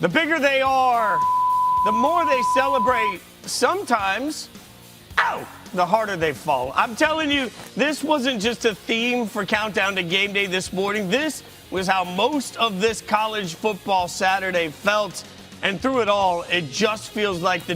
The bigger they are, the more they celebrate. Sometimes, the harder they fall. I'm telling you, this wasn't just a theme for Countdown to Game Day this morning. This was how most of this college football Saturday felt. And through it all, it just feels like the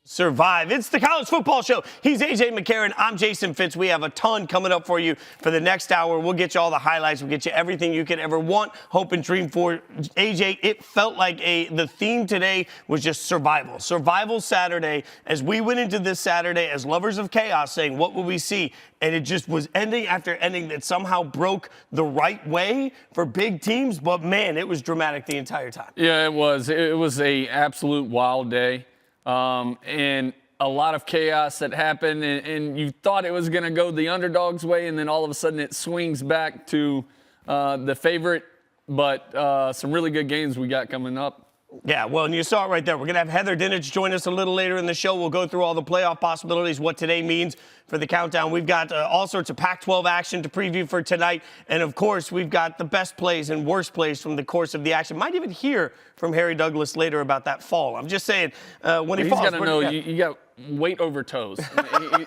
survive. It's the College Football Show. He's AJ McCarron. I'm Jason Fitz. We have a ton coming up for you for the next hour. We'll get you all the highlights. We'll get you everything you could ever want, hope, and dream for. AJ, it felt like the theme today was just survival. Survival Saturday. As we went into this Saturday as lovers of chaos, saying, what will we see? And it just was ending after ending that somehow broke the right way for big teams. But, man, it was dramatic the entire time. Yeah, it was. It was a absolute wild day. And a lot of chaos that happened, and you thought it was going to go the underdog's way, and then all of a sudden it swings back to the favorite. But some really good games we got coming up. Yeah, well, and you saw it right there. We're going to have Heather Dinich join us a little later in the show. We'll go through all the playoff possibilities, what today means for the countdown. We've got all sorts of Pac-12 action to preview for tonight. And, of course, we've got the best plays and worst plays from the course of the action. Might even hear from Harry Douglas later about that fall. I'm just saying, when he falls. He's got to know you got weight over toes.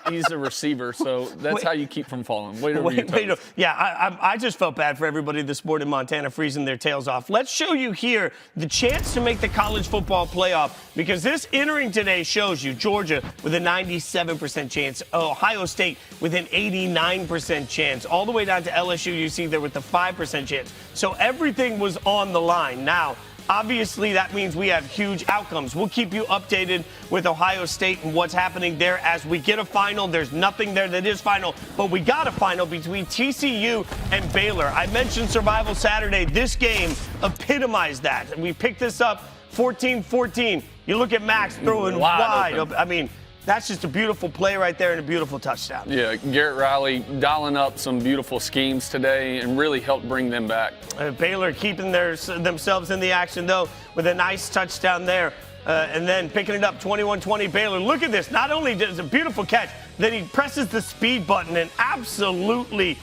He's a receiver, so that's how you keep from falling. Weight over your toes. Yeah, I just felt bad for everybody this morning in Montana freezing their tails off. Let's show you here the chance to make the college football playoff, because this entering today shows you Georgia with a 97% chance, Ohio State with an 89% chance, all the way down to LSU, you see there with the 5% chance. So everything was on the line. Now, obviously, that means we have huge outcomes. We'll keep you updated with Ohio State and what's happening there as we get a final. There's nothing there that is final, but we got a final between TCU and Baylor. I mentioned Survival Saturday. This game epitomized that. We picked this up 14-14. You look at Max throwing wide. I mean, that's just a beautiful play right there and a beautiful touchdown. Yeah, Garrett Riley dialing up some beautiful schemes today and really helped bring them back. Baylor keeping themselves in the action, though, with a nice touchdown there. And then picking it up 21-20 Baylor. Look at this. Not only does a beautiful catch, then he presses the speed button and absolutely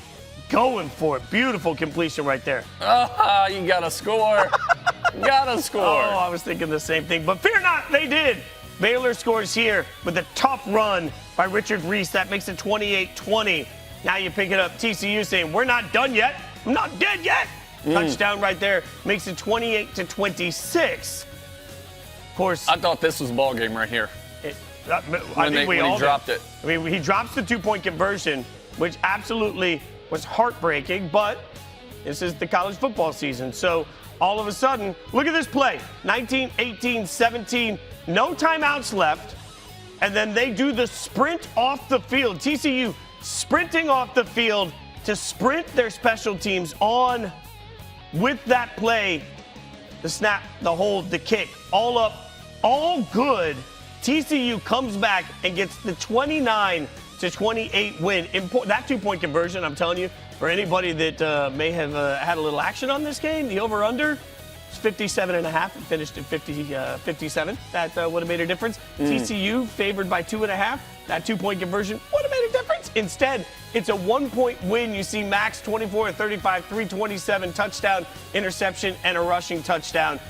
going for it. Beautiful completion right there. You got to score. Got to score. Oh, I was thinking the same thing. But fear not, they did. Baylor scores here with a tough run by Richard Reese. That makes it 28-20. Now you pick it up. TCU saying, we're not done yet. I'm not dead yet. Touchdown right there makes it 28-26. Of course. I thought this was a ball game right here. When he dropped it. I mean, he drops the two-point conversion, which absolutely was heartbreaking, but this is the college football season. So all of a sudden, look at this play. 19, 18, 17. No timeouts left, and then they do the sprint off the field. TCU sprinting off the field to sprint their special teams on with that play, the snap, the hold, the kick, all up, all good. TCU comes back and gets the 29-28 win. That two-point conversion, I'm telling you, for anybody that may have had a little action on this game, the over-under, 57.5 and finished at 57. That would have made a difference. TCU favored by 2.5. That two-point conversion would have made a difference. Instead, it's a one-point win. You see Max 24-35, 327 touchdown, interception, and a rushing touchdown.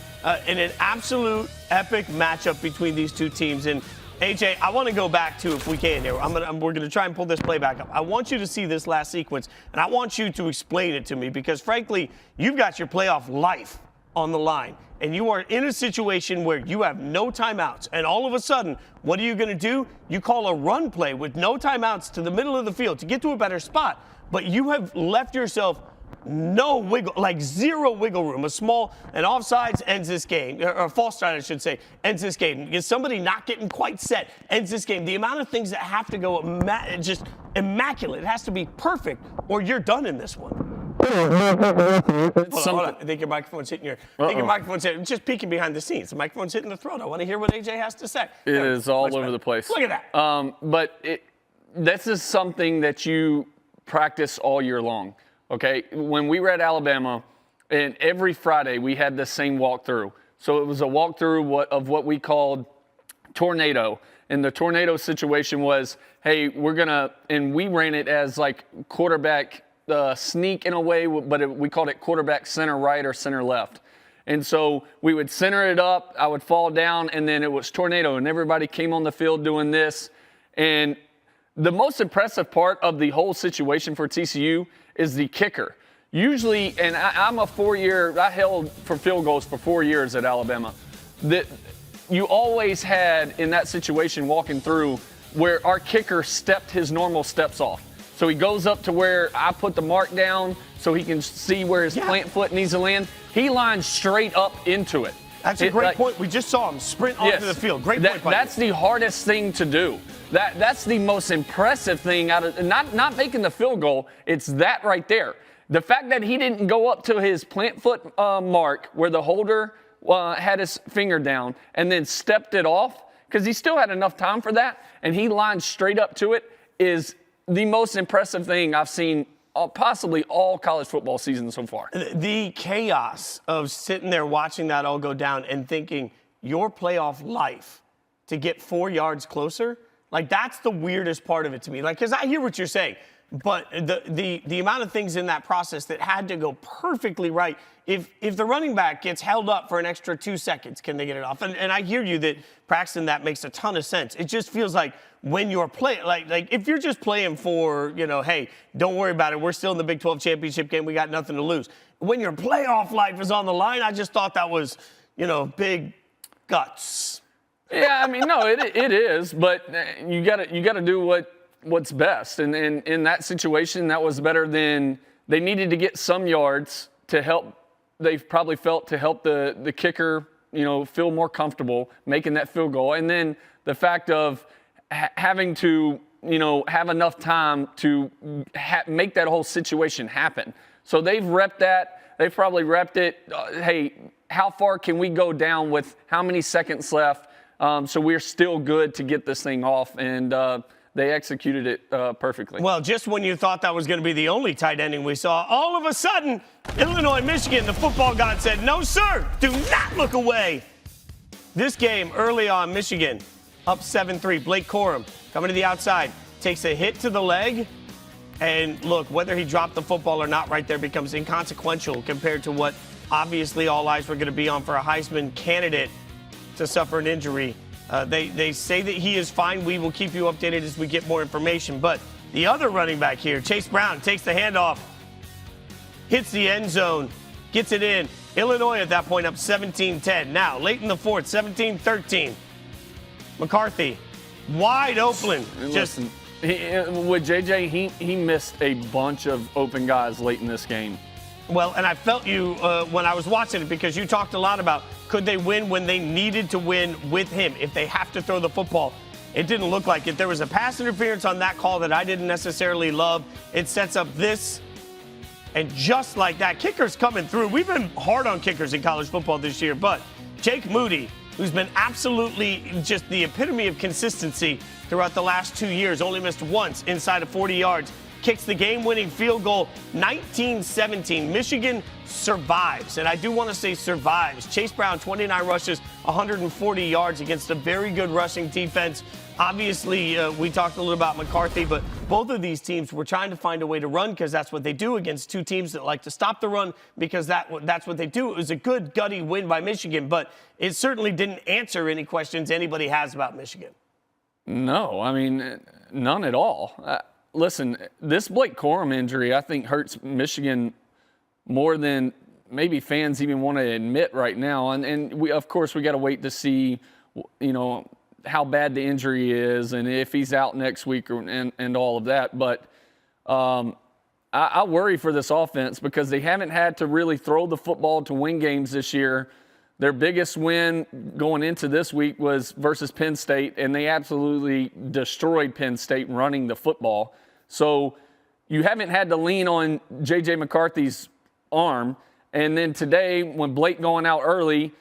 In an absolute epic matchup between these two teams. And AJ, I want to go back to, if we can here, we're going to try and pull this play back up. I want you to see this last sequence, and I want you to explain it to me, because frankly, you've got your playoff life on the line, and you are in a situation where you have no timeouts, and all of a sudden, what are you going to do? You call a run play with no timeouts to the middle of the field to get to a better spot, but you have left yourself no wiggle, like zero wiggle room. An offsides ends this game, or a false start, I should say, ends this game. Is somebody not getting quite set, ends this game. The amount of things that have to go just immaculate. It has to be perfect, or you're done in this one. Hold on. I think your microphone's hitting just peeking behind the scenes. The microphone's hitting the throat. I want to hear what AJ has to say. It is all over the place. Look at that. But this is something that you practice all year long. Okay, when we were at Alabama, and every Friday we had the same walkthrough. So it was a walkthrough of what we called tornado. And the tornado situation was, hey, and we ran it as like quarterback sneak in a way, but we called it quarterback center right or center left. And so we would center it up, I would fall down, and then it was tornado, and everybody came on the field doing this. And the most impressive part of the whole situation for TCU is the kicker. Usually, and I'm a 4-year, I held for field goals for 4 years at Alabama. That you always had in that situation walking through where our kicker stepped his normal steps off. So he goes up to where I put the mark down so he can see where his plant foot needs to land. He lines straight up into it. That's a great point. We just saw him sprint onto the field. Great point by you. That's the hardest thing to do. That's the most impressive thing out of not making the field goal. It's that right there. The fact that he didn't go up to his plant foot mark where the holder had his finger down and then stepped it off, because he still had enough time for that, and he lined straight up to it, is the most impressive thing I've seen possibly all college football season so far. The chaos of sitting there watching that all go down and thinking your playoff life to get 4 yards closer, like that's the weirdest part of it to me. Like, because I hear what you're saying, but the amount of things in that process that had to go perfectly right. If the running back gets held up for an extra 2 seconds, can they get it off? And I hear you that, Braxton, that makes a ton of sense. It just feels like when you're playing, like if you're just playing for, hey, don't worry about it. We're still in the Big 12 championship game. We got nothing to lose. When your playoff life is on the line, I just thought that was, big guts. Yeah, I mean, no, it is, but you gotta do what's best. And in that situation, that was better than they needed to get some yards to help. They probably felt to help the kicker, feel more comfortable making that field goal. And then the fact of having to, have enough time to make that whole situation happen. So they've repped that. They've probably repped it. Hey, how far can we go down with how many seconds left? So we're still good to get this thing off. And they executed it perfectly. Well, just when you thought that was going to be the only tight ending we saw, all of a sudden, Illinois, Michigan, the football god said, no, sir, do not look away. This game, early on, Michigan up 7-3. Blake Corum coming to the outside, takes a hit to the leg. And look, whether he dropped the football or not right there becomes inconsequential compared to what obviously all eyes were going to be on for a Heisman candidate to suffer an injury. They say that he is fine. We will keep you updated as we get more information. But the other running back here, Chase Brown, takes the handoff, hits the end zone, gets it in. Illinois at that point up 17-10. Now, late in the fourth, 17-13. McCarthy, wide open. Listen, with JJ, he missed a bunch of open guys late in this game. Well, and I felt you when I was watching it, because you talked a lot about could they win when they needed to win with him if they have to throw the football. It didn't look like it. There was a pass interference on that call that I didn't necessarily love. It sets up this, and just like that, kickers coming through. We've been hard on kickers in college football this year, but Jake Moody, who's been absolutely just the epitome of consistency throughout the last 2 years, only missed once inside of 40 yards, kicks the game-winning field goal, 19-17. Michigan survives, and I do want to say survives. Chase Brown, 29 rushes, 140 yards against a very good rushing defense. Obviously, we talked a little about McCarthy, but both of these teams were trying to find a way to run, because that's what they do against two teams that like to stop the run, because that's what they do. It was a good, gutty win by Michigan, but it certainly didn't answer any questions anybody has about Michigan. No, I mean, none at all. Listen, this Blake Corum injury, I think, hurts Michigan more than maybe fans even want to admit right now. And we, of course, we got to wait to see, how bad the injury is and if he's out next week and all of that. But I worry for this offense, because they haven't had to really throw the football to win games this year. Their biggest win going into this week was versus Penn State, and they absolutely destroyed Penn State running the football. So you haven't had to lean on J.J. McCarthy's arm. And then today, when Blake going out early,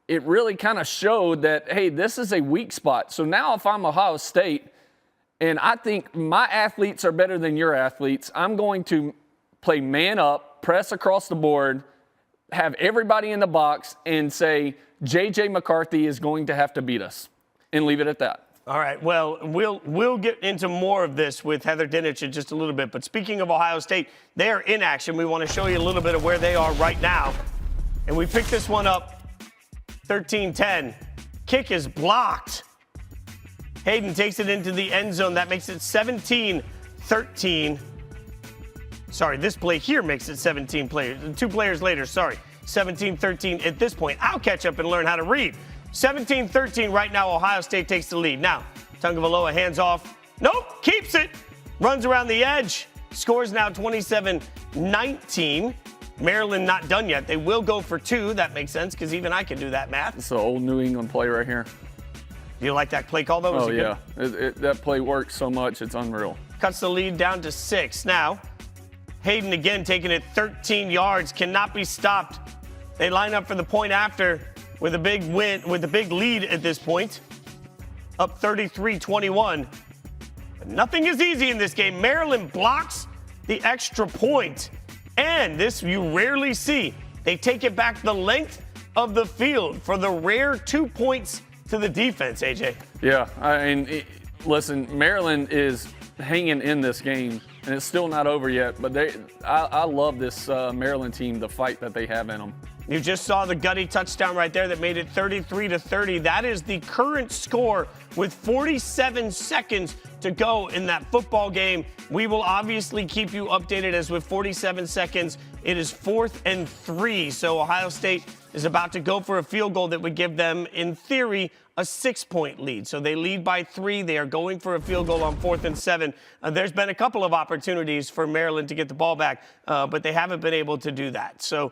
it really kind of showed that, hey, this is a weak spot. So now if I'm Ohio State and I think my athletes are better than your athletes, I'm going to play man up, press across the board, have everybody in the box, and say J.J. McCarthy is going to have to beat us, and leave it at that. All right, well, we'll get into more of this with Heather Dinich in just a little bit. But speaking of Ohio State, they are in action. We want to show you a little bit of where they are right now. And we pick this one up 13-10. Kick is blocked. Hayden takes it into the end zone. That makes it 17-13. Sorry, this play here makes it 17 players. 2 players later, sorry. 17-13 at this point. I'll catch up and learn how to read. 17-13 right now, Ohio State takes the lead. Now, Tagovailoa hands off. Nope, keeps it. Runs around the edge. Scores now 27-19. Maryland not done yet. They will go for 2. That makes sense because even I can do that math. It's an old New England play right here. Do you like that play call, though? Oh, yeah. That play works so much, it's unreal. Cuts the lead down to 6. Now, Hayden again taking it 13 yards. Cannot be stopped. They line up for the point after with a big win, with a big lead at this point. Up 33-21. But nothing is easy in this game. Maryland blocks the extra point. And this you rarely see. They take it back the length of the field for the rare 2 points to the defense, AJ. Yeah, I mean, listen, Maryland is hanging in this game, and it's still not over yet. But I love this Maryland team, the fight that they have in them. You just saw the gutty touchdown right there that made it 33-30. That is the current score with 47 seconds to go in that football game. We will obviously keep you updated as with 47 seconds. It is 4th and 3. So Ohio State is about to go for a field goal that would give them, in theory, a 6-point lead. So they lead by 3. They are going for a field goal on 4th and 7. There's been a couple of opportunities for Maryland to get the ball back, but they haven't been able to do that. So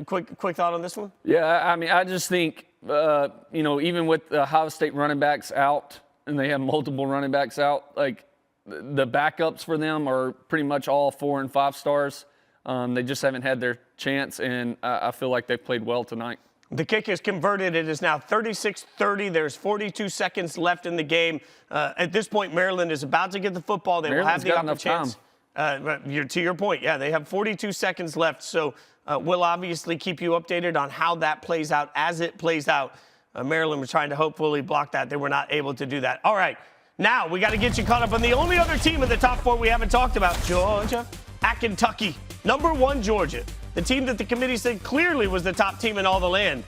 quick thought on this one? Yeah, I mean, I just think, even with the Ohio State running backs out, and they have multiple running backs out, like the backups for them are pretty much all 4 and 5 stars. They just haven't had their chance, and I feel like they've played well tonight. The kick is converted. It is now 36-30. There's 42 seconds left in the game. At this point, Maryland is about to get the football. They will have the opportunity. To your point, yeah, they have 42 seconds left. So we'll obviously keep you updated on how that plays out as it plays out. Maryland was trying to hopefully block that. They were not able to do that. All right, now we got to get you caught up on the only other team in the top 4 we haven't talked about, Georgia at Kentucky. Number 1, Georgia. The team that the committee said clearly was the top team in all the land.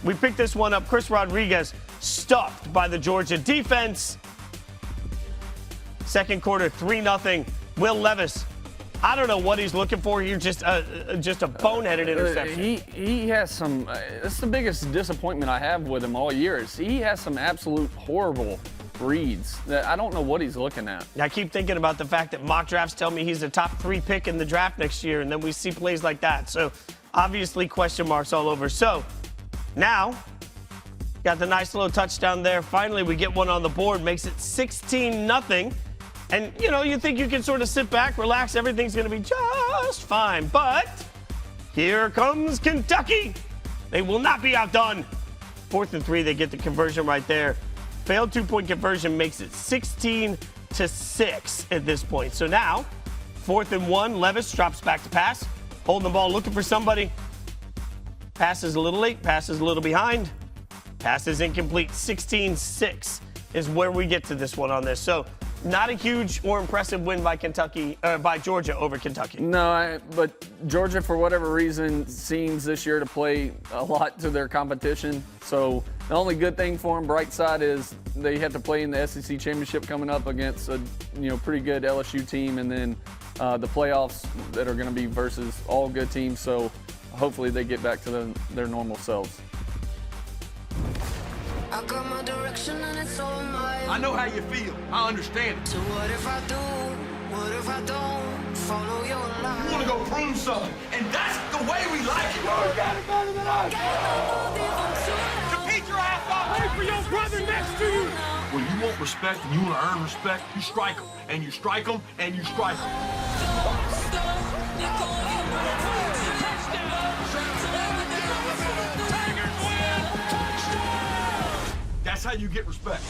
We picked this one up. Chris Rodriguez stuffed by the Georgia defense. Second quarter, 3-0. Will Levis, I don't know what he's looking for here, just a boneheaded interception. He has some, that's the biggest disappointment I have with him all year is he has some absolute horrible reads that I don't know what he's looking at. I keep thinking about the fact that mock drafts tell me he's a top 3 pick in the draft next year, and then we see plays like that. So obviously question marks all over. So now got the nice little touchdown there. Finally, we get one on the board, makes it 16-0. And, you think you can sort of sit back, relax, everything's going to be just fine. But here comes Kentucky. They will not be outdone. 4th and 3, they get the conversion right there. Failed 2-point conversion makes it 16-6 at this point. So now, 4th and 1, Levis drops back to pass. Holding the ball, looking for somebody. Passes a little late, passes a little behind. Pass is incomplete. 16-6 is where we get to this one on this. So not a huge or impressive win by Georgia over Kentucky. No, but Georgia, for whatever reason, seems this year to play a lot to their competition. So the only good thing for them, bright side, is they have to play in the SEC championship coming up against a pretty good LSU team, and then the playoffs that are going to be versus all good teams. So hopefully they get back to their normal selves. I got my direction and it's all mine. I know how you feel. I understand it. So what if I do? What if I don't follow your line? You want to go prove something, and that's the way we like it. You got it better than us. Repeat your ass off. Wait for your brother next to you. When you want respect and you want to earn respect, you strike them, and you strike them, and you strike them. That's how you get respect.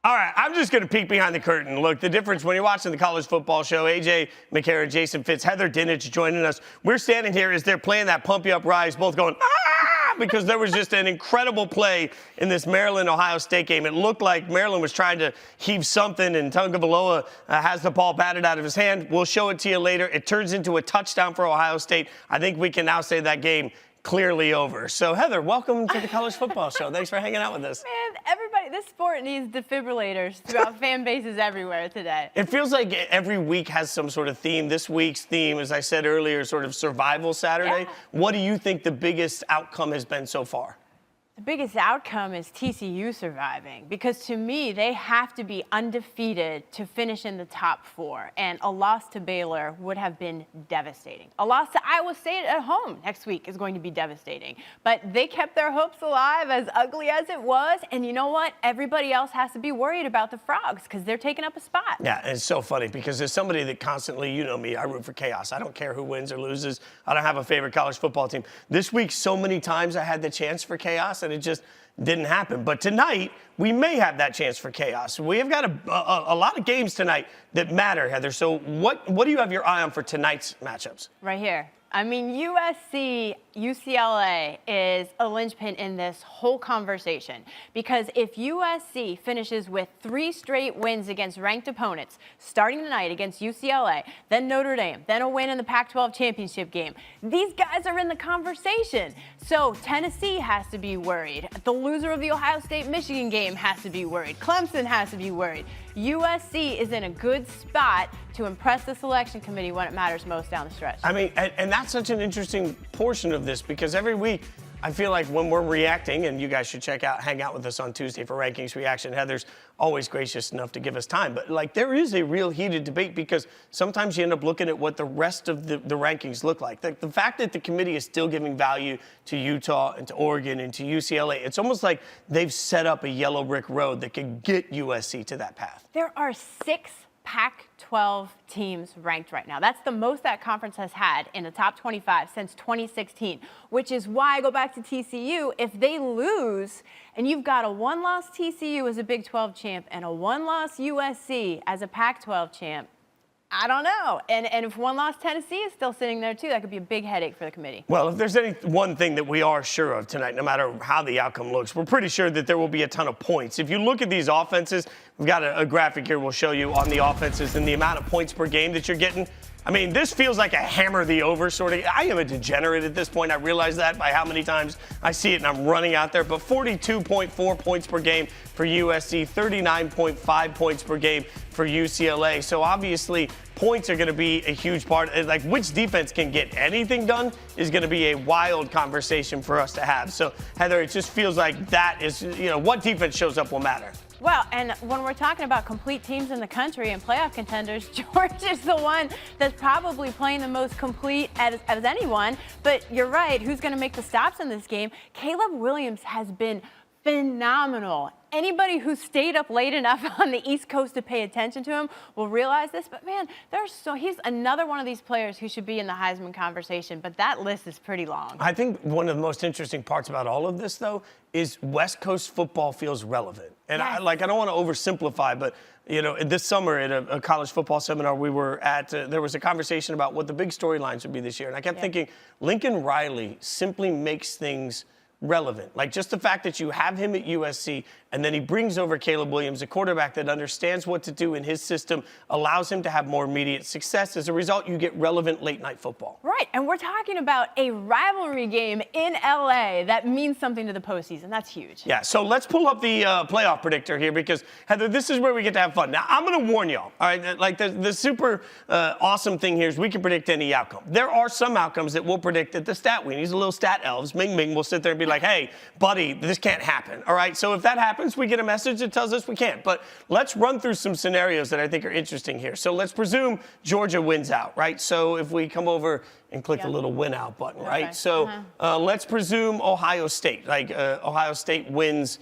All right, I'm just going to peek behind the curtain. Look, the difference when you're watching the college football show, AJ McCarron, Jason Fitz, Heather Dinich joining us. We're standing here as they're playing that Pump You Up Rise, both going, because there was just an incredible play in this Maryland-Ohio State game. It looked like Maryland was trying to heave something, and Tagovailoa has the ball batted out of his hand. We'll show it to you later. It turns into a touchdown for Ohio State. I think we can now say that game clearly over. So, Heather, welcome to the College Football Show. Thanks for hanging out with us. Man, everybody, this sport needs defibrillators throughout fan bases everywhere today. It feels like every week has some sort of theme. This week's theme, as I said earlier, is sort of Survival Saturday. Yeah. What do you think the biggest outcome has been so far? The biggest outcome is TCU surviving, because to me, they have to be undefeated to finish in the top 4. And a loss to Baylor would have been devastating. A loss to Iowa State at home next week is going to be devastating. But they kept their hopes alive, as ugly as it was. And you know what? Everybody else has to be worried about the Frogs because they're taking up a spot. Yeah, and it's so funny because as somebody that constantly, you know me, I root for chaos. I don't care who wins or loses. I don't have a favorite college football team. This week, so many times I had the chance for chaos, and it just didn't happen. But tonight, we may have that chance for chaos. We have got a lot of games tonight that matter, Heather. So what do you have your eye on for tonight's matchups? Right here. I mean, USC, UCLA is a linchpin in this whole conversation, because if USC finishes with 3 straight wins against ranked opponents, starting tonight against UCLA, then Notre Dame, then a win in the Pac-12 championship game, these guys are in the conversation. So Tennessee has to be worried. The loser of the Ohio State-Michigan game has to be worried. Clemson has to be worried. USC is in a good spot to impress the selection committee when it matters most down the stretch. I mean, and that's such an interesting portion of this, because every week I feel like when we're reacting, and you guys should hang out with us on Tuesday for Rankings Reaction. Heather's always gracious enough to give us time. But, like, there is a real heated debate because sometimes you end up looking at what the rest of the rankings look like. The fact that the committee is still giving value to Utah and to Oregon and to UCLA, it's almost like they've set up a yellow brick road that could get USC to that path. There are 6 Pac-12 teams ranked right now. That's the most that conference has had in the top 25 since 2016, which is why I go back to TCU. If they lose and you've got a 1-loss TCU as a Big 12 champ and a 1-loss USC as a Pac-12 champ, I don't know. And if 1-loss Tennessee is still sitting there, too, that could be a big headache for the committee. Well, if there's any one thing that we are sure of tonight, no matter how the outcome looks, we're pretty sure that there will be a ton of points. If you look at these offenses, we've got a graphic here we'll show you on the offenses and the amount of points per game that you're getting. I mean, this feels like a hammer the over sort of. I am a degenerate at this point. I realize that by how many times I see it and I'm running out there. But 42.4 points per game for USC, 39.5 points per game for UCLA. So obviously, points are going to be a huge part. Like, which defense can get anything done is going to be a wild conversation for us to have. So, Heather, it just feels like that is, what defense shows up will matter. Well, and when we're talking about complete teams in the country and playoff contenders, George is the one that's probably playing the most complete as anyone. But you're right, who's going to make the stops in this game? Caleb Williams has been phenomenal. Anybody who stayed up late enough on the East Coast to pay attention to him will realize this. But, man, he's another one of these players who should be in the Heisman conversation. But that list is pretty long. I think one of the most interesting parts about all of this, though, is West Coast football feels relevant. And yes. I don't want to oversimplify, but, this summer at a college football seminar we were at, there was a conversation about what the big storylines would be this year. And I kept thinking, Lincoln Riley simply makes things relevant. Like, just the fact that you have him at USC and then he brings over Caleb Williams, a quarterback that understands what to do in his system, allows him to have more immediate success. As a result, you get relevant late-night football. Right, and we're talking about a rivalry game in LA that means something to the postseason. That's huge. Yeah, so let's pull up the playoff predictor here because, Heather, this is where we get to have fun. Now, I'm going to warn y'all, all right? Like, the super awesome thing here is we can predict any outcome. There are some outcomes that we'll predict at the stat wing. These are little stat elves. Ming Ming will sit there and be like, hey, buddy, this can't happen, all right? So if that happens, we get a message that tells us we can't. But let's run through some scenarios that I think are interesting here. So let's presume Georgia wins out, right? So if we come over and click the little win out button, right? Okay. So let's presume Ohio State, Ohio State wins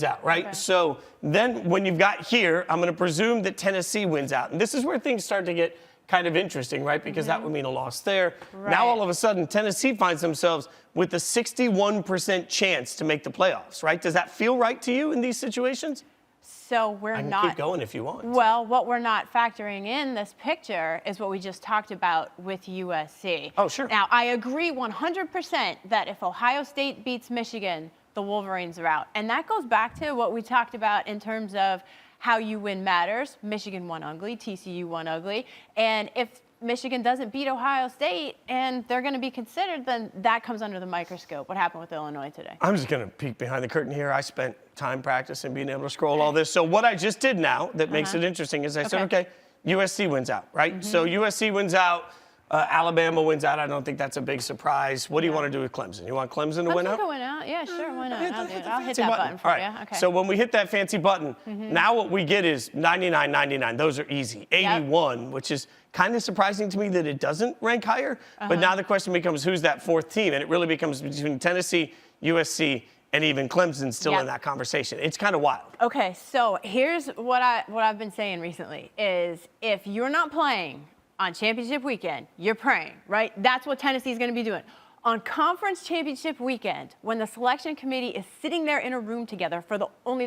out, right? Okay. So then when you've got here, I'm going to presume that Tennessee wins out. And this is where things start to get kind of interesting, right? Because that would mean a loss there. Right. Now all of a sudden, Tennessee finds themselves with a 61% chance to make the playoffs, right? Does that feel right to you in these situations? So we're I can not. keep going if you want. Well, what we're not factoring in this picture is what we just talked about with USC. Oh, sure. Now, I agree 100% that if Ohio State beats Michigan, the Wolverines are out. And that goes back to what we talked about in terms of how you win matters. Michigan won ugly, TCU won ugly. And if Michigan doesn't beat Ohio State and they're going to be considered, then that comes under the microscope. What happened with Illinois today? I'm just going to peek behind the curtain here. I spent time practicing being able to scroll all this. So what I just did now that makes it interesting is I said, okay, USC wins out, right? So USC wins out. Alabama wins out. I don't think that's a big surprise. What do you want to do with Clemson? You want Clemson to win out? Clemson win out? Yeah, sure. Why not? I'll hit Fancy that button for All right. you. Okay. So when we hit that fancy button, now what we get is 99, 99. Those are easy. 81, which is kind of surprising to me that it doesn't rank higher. But now the question becomes, who's that fourth team? And it really becomes between Tennessee, USC, and even Clemson still in that conversation. It's kind of wild. Okay, so here's what I've been saying recently is if you're not playing on championship weekend, you're praying, right? That's what Tennessee's going to be doing. On conference championship weekend, when the selection committee is sitting there in a room together for the only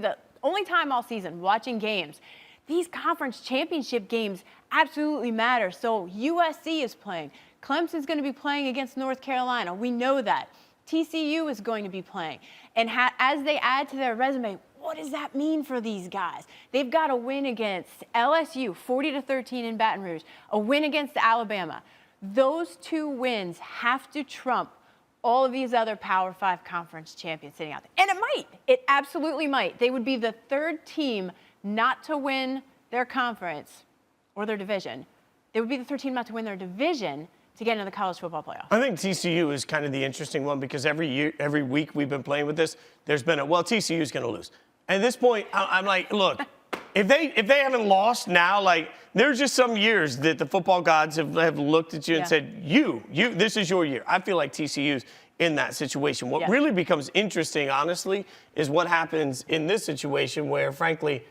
time all season watching games, these conference championship games absolutely matter. So USC is playing. Clemson's going to be playing against North Carolina. We know that. TCU is going to be playing. And as they add to their resume, what does that mean for these guys? They've got a win against LSU, 40-13 in Baton Rouge, a win against Alabama. Those two wins have to trump all of these other Power 5 conference champions sitting out there. And it might. It absolutely might. They would be the third team not to win their conference or their division. They would be the third team not to win their division to get into the college football playoff. I think TCU is kind of the interesting one because every week we've been playing with this, there's been TCU is going to lose. At this point, I'm like, look, if they haven't lost now, like there's just some years that the football gods have looked at you and said, you, this is your year. I feel like TCU's in that situation. What really becomes interesting, honestly, is what happens in this situation where, frankly,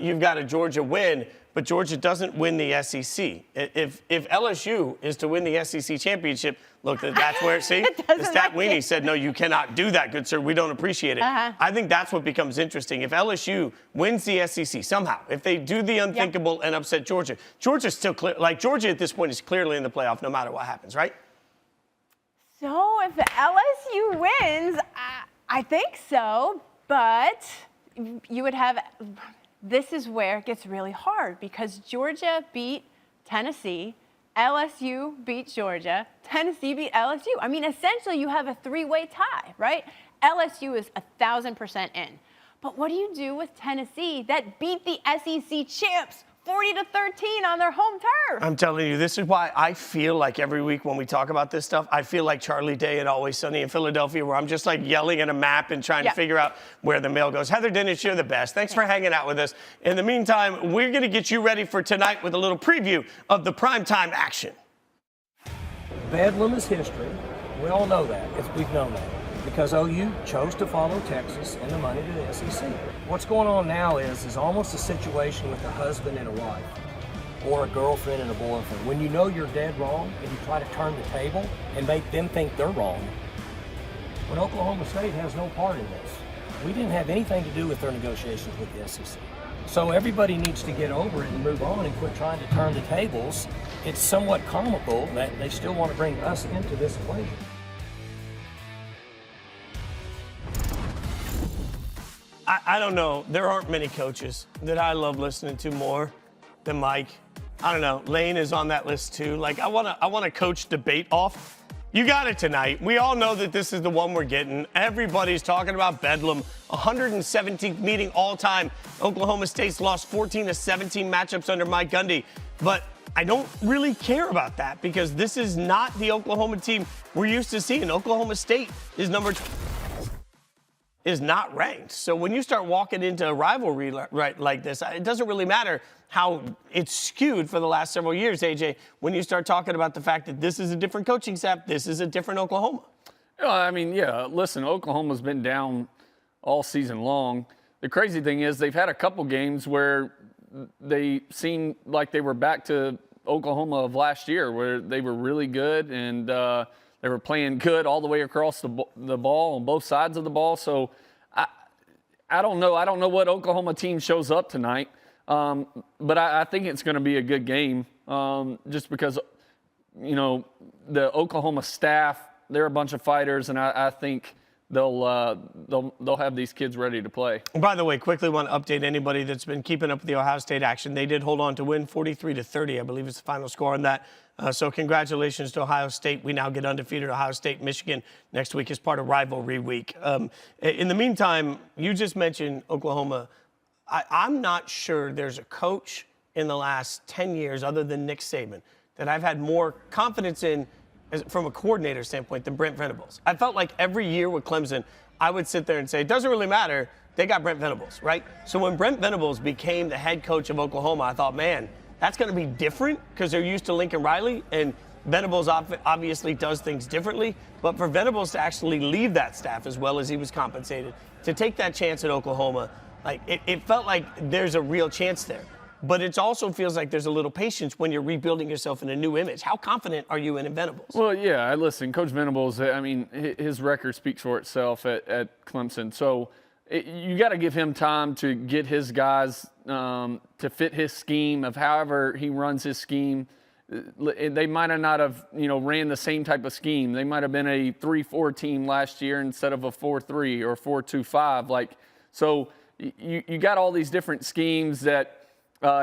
you've got a Georgia win, but Georgia doesn't win the SEC. If LSU is to win the SEC championship, look, that's where, see, the Stat Weenie said, no, you cannot do that, good sir. We don't appreciate it. I think that's what becomes interesting. If LSU wins the SEC somehow, if they do the unthinkable and upset Georgia, Georgia's still clear. Like, Georgia at this point is clearly in the playoff no matter what happens, right? So if LSU wins, I think so, but you would have – this is where it gets really hard because Georgia beat Tennessee, LSU beat Georgia, Tennessee beat LSU. I mean, essentially you have a three-way tie, right? LSU is 1,000% in. But what do you do with Tennessee that beat the SEC champs 40-13 on their home turf? I'm telling you, this is why I feel like every week when we talk about this stuff, I feel like Charlie Day and Always Sunny in Philadelphia, where I'm just like yelling at a map and trying to figure out where the mail goes. Heather Dinich, you're the best. Thanks for hanging out with us. In the meantime, we're going to get you ready for tonight with a little preview of the primetime action. Bedlam is history. We all know that. We've known that. Because OU chose to follow Texas and the money to the SEC. What's going on now is almost a situation with a husband and a wife, or a girlfriend and a boyfriend. When you know you're dead wrong and you try to turn the table and make them think they're wrong. When Oklahoma State has no part in this. We didn't have anything to do with their negotiations with the SEC. So everybody needs to get over it and move on and quit trying to turn the tables. It's somewhat comical that they still want to bring us into this equation. I don't know. There aren't many coaches that I love listening to more than Mike. I don't know. Lane is on that list too. Like I want to coach debate off. You got it tonight. We all know that this is the one we're getting. Everybody's talking about Bedlam. 117th meeting all time. Oklahoma State's lost 14-17 matchups under Mike Gundy. But I don't really care about that because this is not the Oklahoma team we're used to seeing. Oklahoma State is is not ranked. So when you start walking into a rivalry like this, it doesn't really matter how it's skewed for the last several years, AJ, when you start talking about the fact that this is a different coaching staff, this is a different Oklahoma. I mean, listen, Oklahoma's been down all season long. The crazy thing is they've had a couple games where they seemed like they were back to Oklahoma of last year, where they were really good and they were playing good all the way across the ball on both sides of the ball. So I don't know. I don't know what Oklahoma team shows up tonight, but I think it's going to be a good game just because, the Oklahoma staff, they're a bunch of fighters, and I think they'll have these kids ready to play. By the way, quickly want to update anybody that's been keeping up with the Ohio State action. They did hold on to win 43-30, I believe is the final score on that. So congratulations to Ohio State. We now get undefeated. Ohio State, Michigan next week is part of rivalry week. In the meantime, you just mentioned Oklahoma. I'm not sure there's a coach in the last 10 years other than Nick Saban that I've had more confidence in from a coordinator standpoint than Brent Venables. I felt like every year with Clemson, I would sit there and say, it doesn't really matter. They got Brent Venables, right? So when Brent Venables became the head coach of Oklahoma, I thought, man, that's going to be different because they're used to Lincoln Riley, and Venables obviously does things differently. But for Venables to actually leave that staff as well as he was compensated, to take that chance at Oklahoma, like it felt like there's a real chance there. But it also feels like there's a little patience when you're rebuilding yourself in a new image. How confident are you in Venables? Well, yeah, listen, Coach Venables, I mean, his record speaks for itself at Clemson. So you got to give him time to get his guys to fit his scheme of however he runs his scheme. They might have not have, ran the same type of scheme. They might have been a 3-4 team last year instead of a 4-3 or 4-2-5. So you got all these different schemes that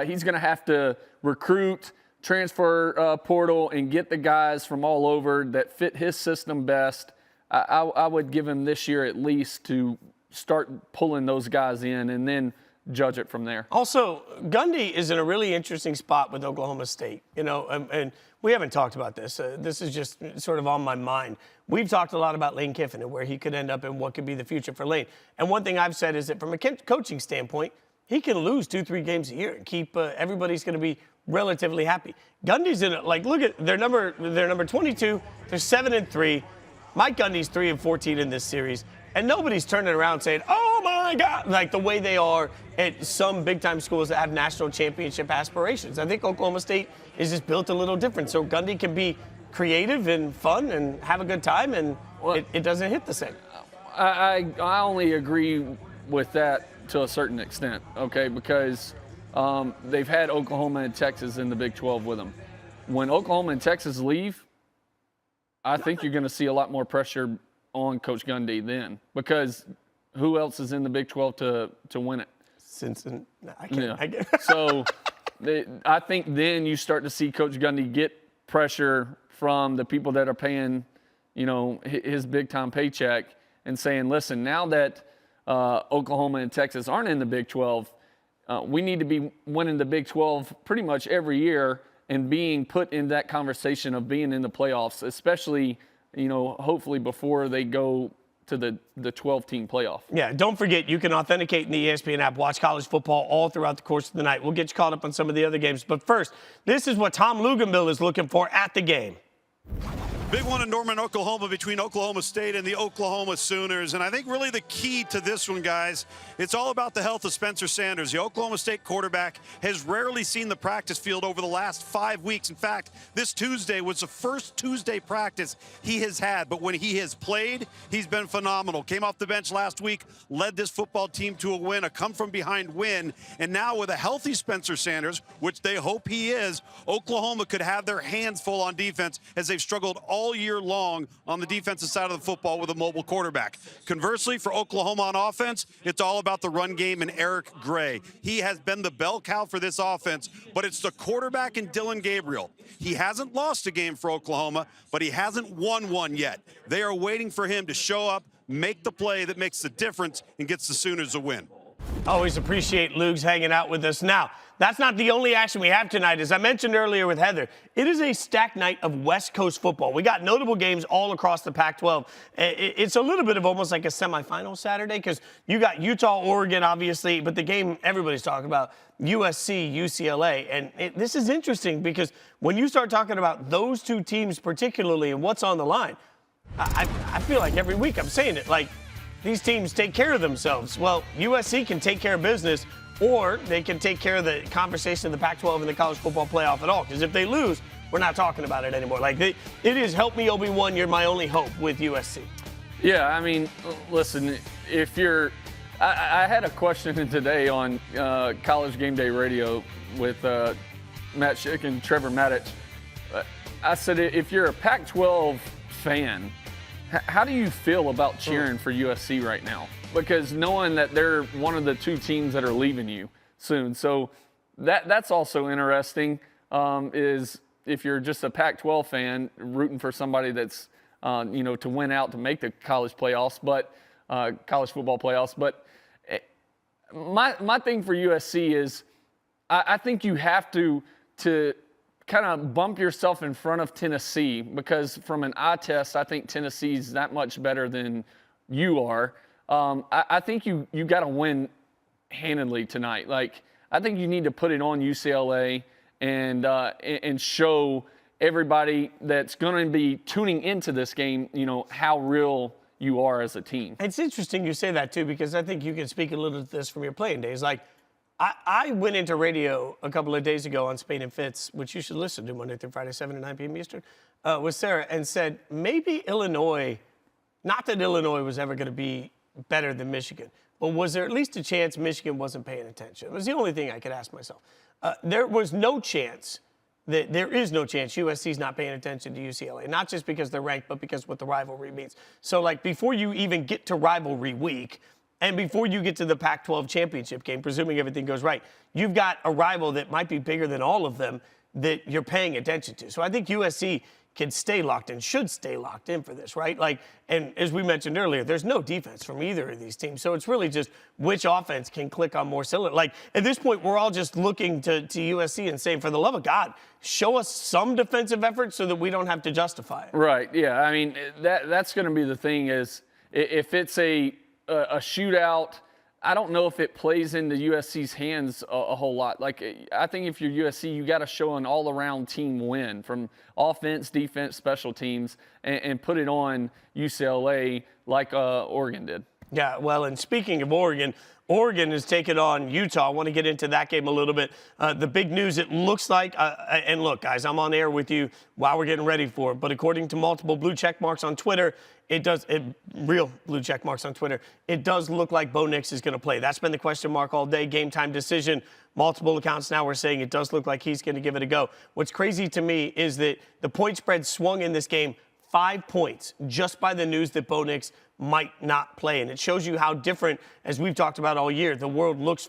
he's going to have to recruit, transfer portal, and get the guys from all over that fit his system best. I would give him this year at least to start pulling those guys in and then judge it from there. Also, Gundy is in a really interesting spot with Oklahoma State, and we haven't talked about this. This is just sort of on my mind. We've talked a lot about Lane Kiffin and where he could end up and what could be the future for Lane. And one thing I've said is that from a coaching standpoint, he can lose 2-3 games a year and keep everybody's going to be relatively happy. Gundy's in it. Like, look at their number 22. They're 7-3. Mike Gundy's 3-14 in this series, and nobody's turning around saying, "Oh my God!" like the way they are at some big-time schools that have national championship aspirations. I think Oklahoma State is just built a little different, so Gundy can be creative and fun and have a good time, and it doesn't hit the same. I only agree with that to a certain extent, okay, because they've had Oklahoma and Texas in the Big 12 with them. When Oklahoma and Texas leave, I think you're going to see a lot more pressure on Coach Gundy then, because who else is in the Big 12 to win it? Cincinnati. So I think then you start to see Coach Gundy get pressure from the people that are paying, his big-time paycheck and saying, listen, now that Oklahoma and Texas aren't in the Big 12, we need to be winning the Big 12 pretty much every year and being put in that conversation of being in the playoffs, especially, hopefully before they go to the 12-team playoff. Yeah, don't forget, you can authenticate in the ESPN app, watch college football all throughout the course of the night. We'll get you caught up on some of the other games. But first, this is what Tom Luganville is looking for at the game. Big one in Norman, Oklahoma, between Oklahoma State and the Oklahoma Sooners. And I think really the key to this one, guys, it's all about the health of Spencer Sanders. The Oklahoma State quarterback has rarely seen the practice field over the last 5 weeks. In fact, this Tuesday was the first Tuesday practice he has had. But when he has played, he's been phenomenal. Came off the bench last week, led this football team to a win, a come-from-behind win. And now with a healthy Spencer Sanders, which they hope he is, Oklahoma could have their hands full on defense as they've struggled all year long on the defensive side of the football with a mobile quarterback. Conversely, for Oklahoma on offense, it's all about the run game and Eric Gray. He has been the bell cow for this offense, but it's the quarterback and Dylan Gabriel. He hasn't lost a game for Oklahoma, but he hasn't won one yet. They are waiting for him to show up, make the play that makes the difference, and gets the Sooners a win. Always appreciate Lugs hanging out with us. Now, that's not the only action we have tonight. As I mentioned earlier with Heather, it is a stacked night of West Coast football. We got notable games all across the Pac-12. It's a little bit of almost like a semifinal Saturday because you got Utah, Oregon, obviously, but the game everybody's talking about, USC, UCLA. And this is interesting because when you start talking about those two teams particularly and what's on the line, I feel like every week I'm saying it, like, these teams take care of themselves. Well, USC can take care of business, or they can take care of the conversation of the Pac-12 and the college football playoff at all. Because if they lose, we're not talking about it anymore. Like, it is help me, Obi-Wan, you're my only hope with USC. Yeah, I mean, listen, if you're I had a question today on College Game Day Radio with Matt Schick and Trevor Maddich. I said, if you're a Pac-12 fan, how do you feel about cheering for USC right now? Because knowing that they're one of the two teams that are leaving you soon. So that's also interesting, is if you're just a Pac-12 fan rooting for somebody that's, to win out to make the college playoffs, but college football playoffs. But my thing for USC is I think you have to kind of bump yourself in front of Tennessee, because from an eye test, I think Tennessee's that much better than you are. I think you got to win handedly tonight. Like, I think you need to put it on UCLA and show everybody that's going to be tuning into this game, how real you are as a team. It's interesting you say that, too, because I think you can speak a little to this from your playing days. Like, I went into radio a couple of days ago on Spain and Fitz, which you should listen to Monday through Friday, 7 to 9 p.m. Eastern, with Sarah, and said maybe Illinois, not that Illinois was ever going to be better than Michigan, but was there at least a chance Michigan wasn't paying attention? It was the only thing I could ask myself. There was no chance, there is no chance USC's not paying attention to UCLA, not just because they're ranked, but because what the rivalry means. So, like, before you even get to rivalry week, and before you get to the Pac-12 championship game, presuming everything goes right, you've got a rival that might be bigger than all of them that you're paying attention to. So I think USC can stay locked in, should stay locked in for this, right? Like, and as we mentioned earlier, there's no defense from either of these teams. So it's really just which offense can click on more cylinders. Like, at this point, we're all just looking to USC and saying, for the love of God, show us some defensive effort so that we don't have to justify it. Right, yeah. I mean, that's going to be the thing is if it's a shootout, I don't know if it plays into USC's hands a whole lot. Like, I think if you're USC, you got to show an all-around team win from offense, defense, special teams, and put it on UCLA like Oregon did. Yeah, well, and speaking of Oregon has taken on Utah. I want to get into that game a little bit. The big news, it looks like, and look, guys, I'm on air with you while we're getting ready for it, but according to multiple blue check marks on Twitter, real blue check marks on Twitter, it does look like Bo Nix is going to play. That's been the question mark all day. Game time decision. Multiple accounts now are saying it does look like he's going to give it a go. What's crazy to me is that the point spread swung in this game 5 points just by the news that Bo Nix might not play. And it shows you how different, as we've talked about all year, the world looks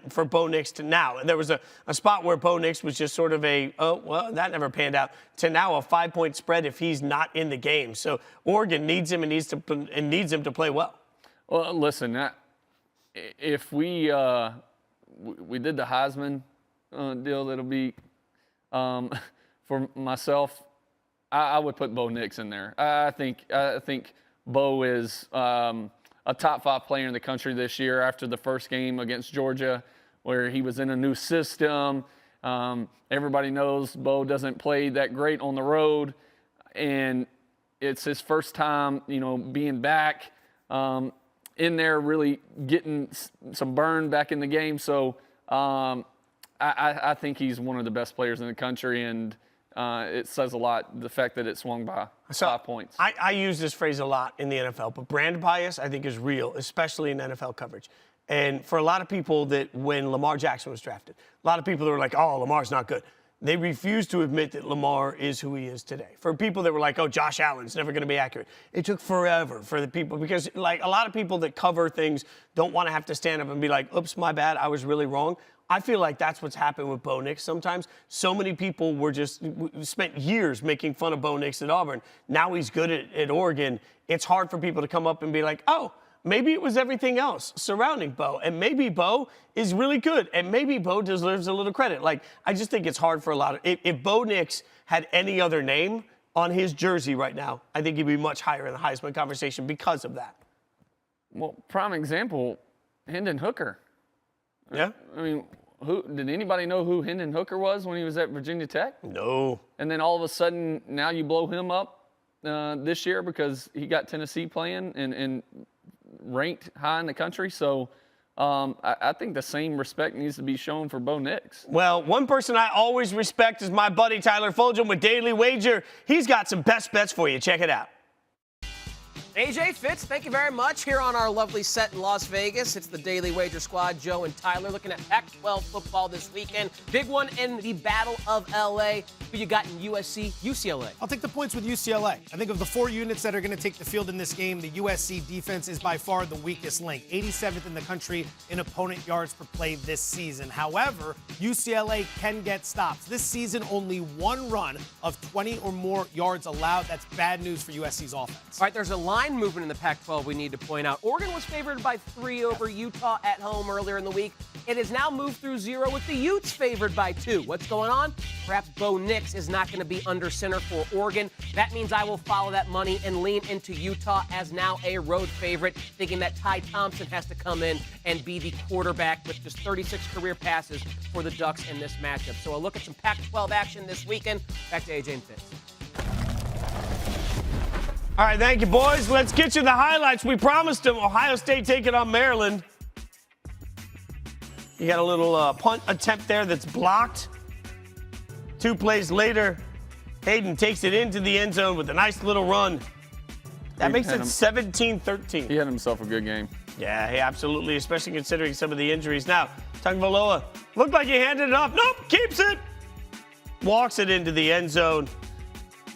for Bo Nix to now. And there was a spot where Bo Nix was just sort of that never panned out, to now a 5-point spread if he's not in the game. So Oregon needs him and needs him to play well. Well, listen, if we did the Heisman deal, that'll be for myself, I would put Bo Nix in there. I think Bo is a top 5 player in the country this year after the first game against Georgia, where he was in a new system. Everybody knows Bo doesn't play that great on the road, and it's his first time, being back in there, really getting some burn back in the game. So I think he's one of the best players in the country, and it says a lot, the fact that it swung by 5 points. I use this phrase a lot in the NFL, but brand bias, I think, is real, especially in NFL coverage. And for a lot of people that when Lamar Jackson was drafted, a lot of people that were like, oh, Lamar's not good. They refuse to admit that Lamar is who he is today. For people that were like, oh, Josh Allen's never going to be accurate. It took forever for the people, because like a lot of people that cover things don't want to have to stand up and be like, oops, my bad, I was really wrong. I feel like that's what's happened with Bo Nix sometimes. So many people spent years making fun of Bo Nix at Auburn. Now he's good at Oregon. It's hard for people to come up and be like, oh, maybe it was everything else surrounding Bo. And maybe Bo is really good. And maybe Bo deserves a little credit. Like, I just think it's hard for a lot of, if Bo Nix had any other name on his jersey right now, I think he'd be much higher in the Heisman conversation because of that. Well, prime example, Hendon Hooker. Yeah? I mean, did anybody know who Hendon Hooker was when he was at Virginia Tech? No. And then all of a sudden, now you blow him up this year because he got Tennessee playing and ranked high in the country. So I think the same respect needs to be shown for Bo Nix. Well, one person I always respect is my buddy Tyler Fulgham with Daily Wager. He's got some best bets for you. Check it out. AJ, Fitz, thank you very much. Here on our lovely set in Las Vegas, it's the Daily Wager Squad, Joe and Tyler, looking at Pac-12 football this weekend. Big one in the Battle of L.A. Who you got in USC, UCLA? I'll take the points with UCLA. I think of the 4 units that are going to take the field in this game, the USC defense is by far the weakest link. 87th in the country in opponent yards per play this season. However, UCLA can get stops. This season, only one run of 20 or more yards allowed. That's bad news for USC's offense. All right, there's a line movement in the Pac-12 we need to point out. Oregon was favored by 3 over Utah at home earlier in the week. It has now moved through 0 with the Utes favored by 2. What's going on? Perhaps Bo Nix is not going to be under center for Oregon. That means I will follow that money and lean into Utah as now a road favorite, thinking that Ty Thompson has to come in and be the quarterback with just 36 career passes for the Ducks in this matchup. So a look at some Pac-12 action this weekend. Back to AJ and Fitz. All right, thank you, boys. Let's get you the highlights. We promised them Ohio State taking on Maryland. You got a little punt attempt there that's blocked. 2 plays later, Hayden takes it into the end zone with a nice little run. That makes it 17-13. He had himself a good game. Yeah, he absolutely, especially considering some of the injuries. Now, Tagovailoa looked like he handed it off. Nope, keeps it. Walks it into the end zone.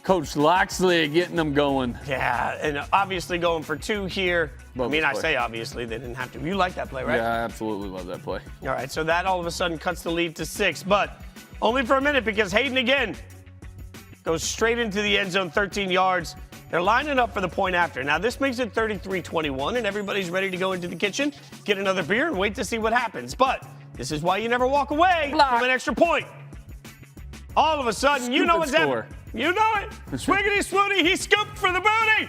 Coach Loxley getting them going. Yeah, and obviously going for 2 here. Love I mean, this I play. say obviously, they didn't have to. You like that play, right? Yeah, I absolutely love that play. All right, so that all of a sudden cuts the lead to 6, but only for a minute because Hayden again goes straight into the end zone, 13 yards. They're lining up for the point after. Now, this makes it 33-21, and everybody's ready to go into the kitchen, get another beer, and wait to see what happens. But this is why you never walk away from an extra point. All of a sudden, you know what's happening. You know it. Swiggity swooty, he scooped for the booty.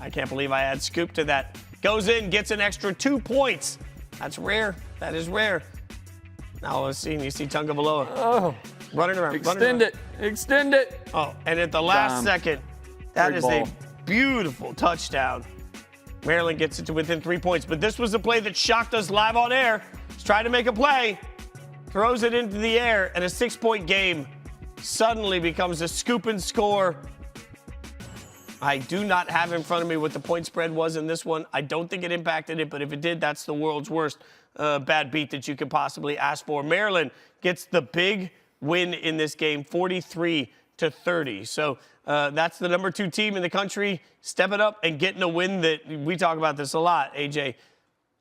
I can't believe I had scoop to that. Goes in, gets an extra 2 points. That's rare. That is rare. Now let's see. You see Tagovailoa running around. Extend it. Oh, and at the last second, that is a beautiful touchdown. Maryland gets it to within 3 points. But this was a play that shocked us live on air. He's trying to make a play, throws it into the air, and a 6-point game suddenly becomes a scoop and score. I do not have in front of me what the point spread was in this one. I don't think it impacted it, but if it did, that's the world's worst bad beat that you could possibly ask for. Maryland gets the big win in this game, 43-30. So that's the number 2 team in the country stepping up and getting a win that we talk about this a lot, AJ.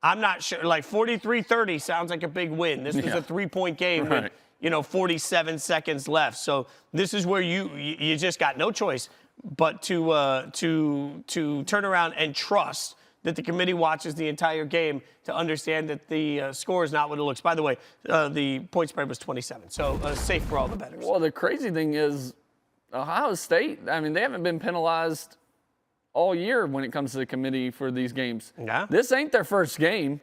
I'm not sure, like 43-30 sounds like a big win. This was a 3-point game with 47 seconds left. So this is where you just got no choice but to turn around and trust that the committee watches the entire game to understand that the score is not what it looks. By the way, the point spread was 27, so safe for all the bettors. Well, the crazy thing is Ohio State, I mean, they haven't been penalized all year when it comes to the committee for these games. Yeah. This ain't their first game.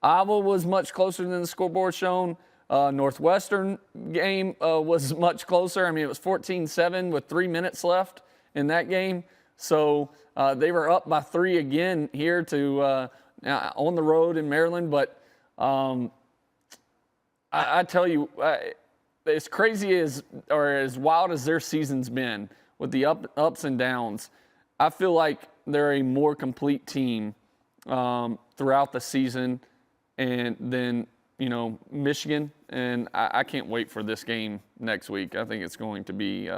Iowa was much closer than the scoreboard shown. Northwestern game was much closer. I mean, it was 14-7 with 3 minutes left in that game. So they were up by 3 again here to on the road in Maryland. But I tell you, as crazy as or as wild as their season's been with the ups and downs, I feel like they're a more complete team throughout the season and then Michigan, and I can't wait for this game next week. I think it's going to be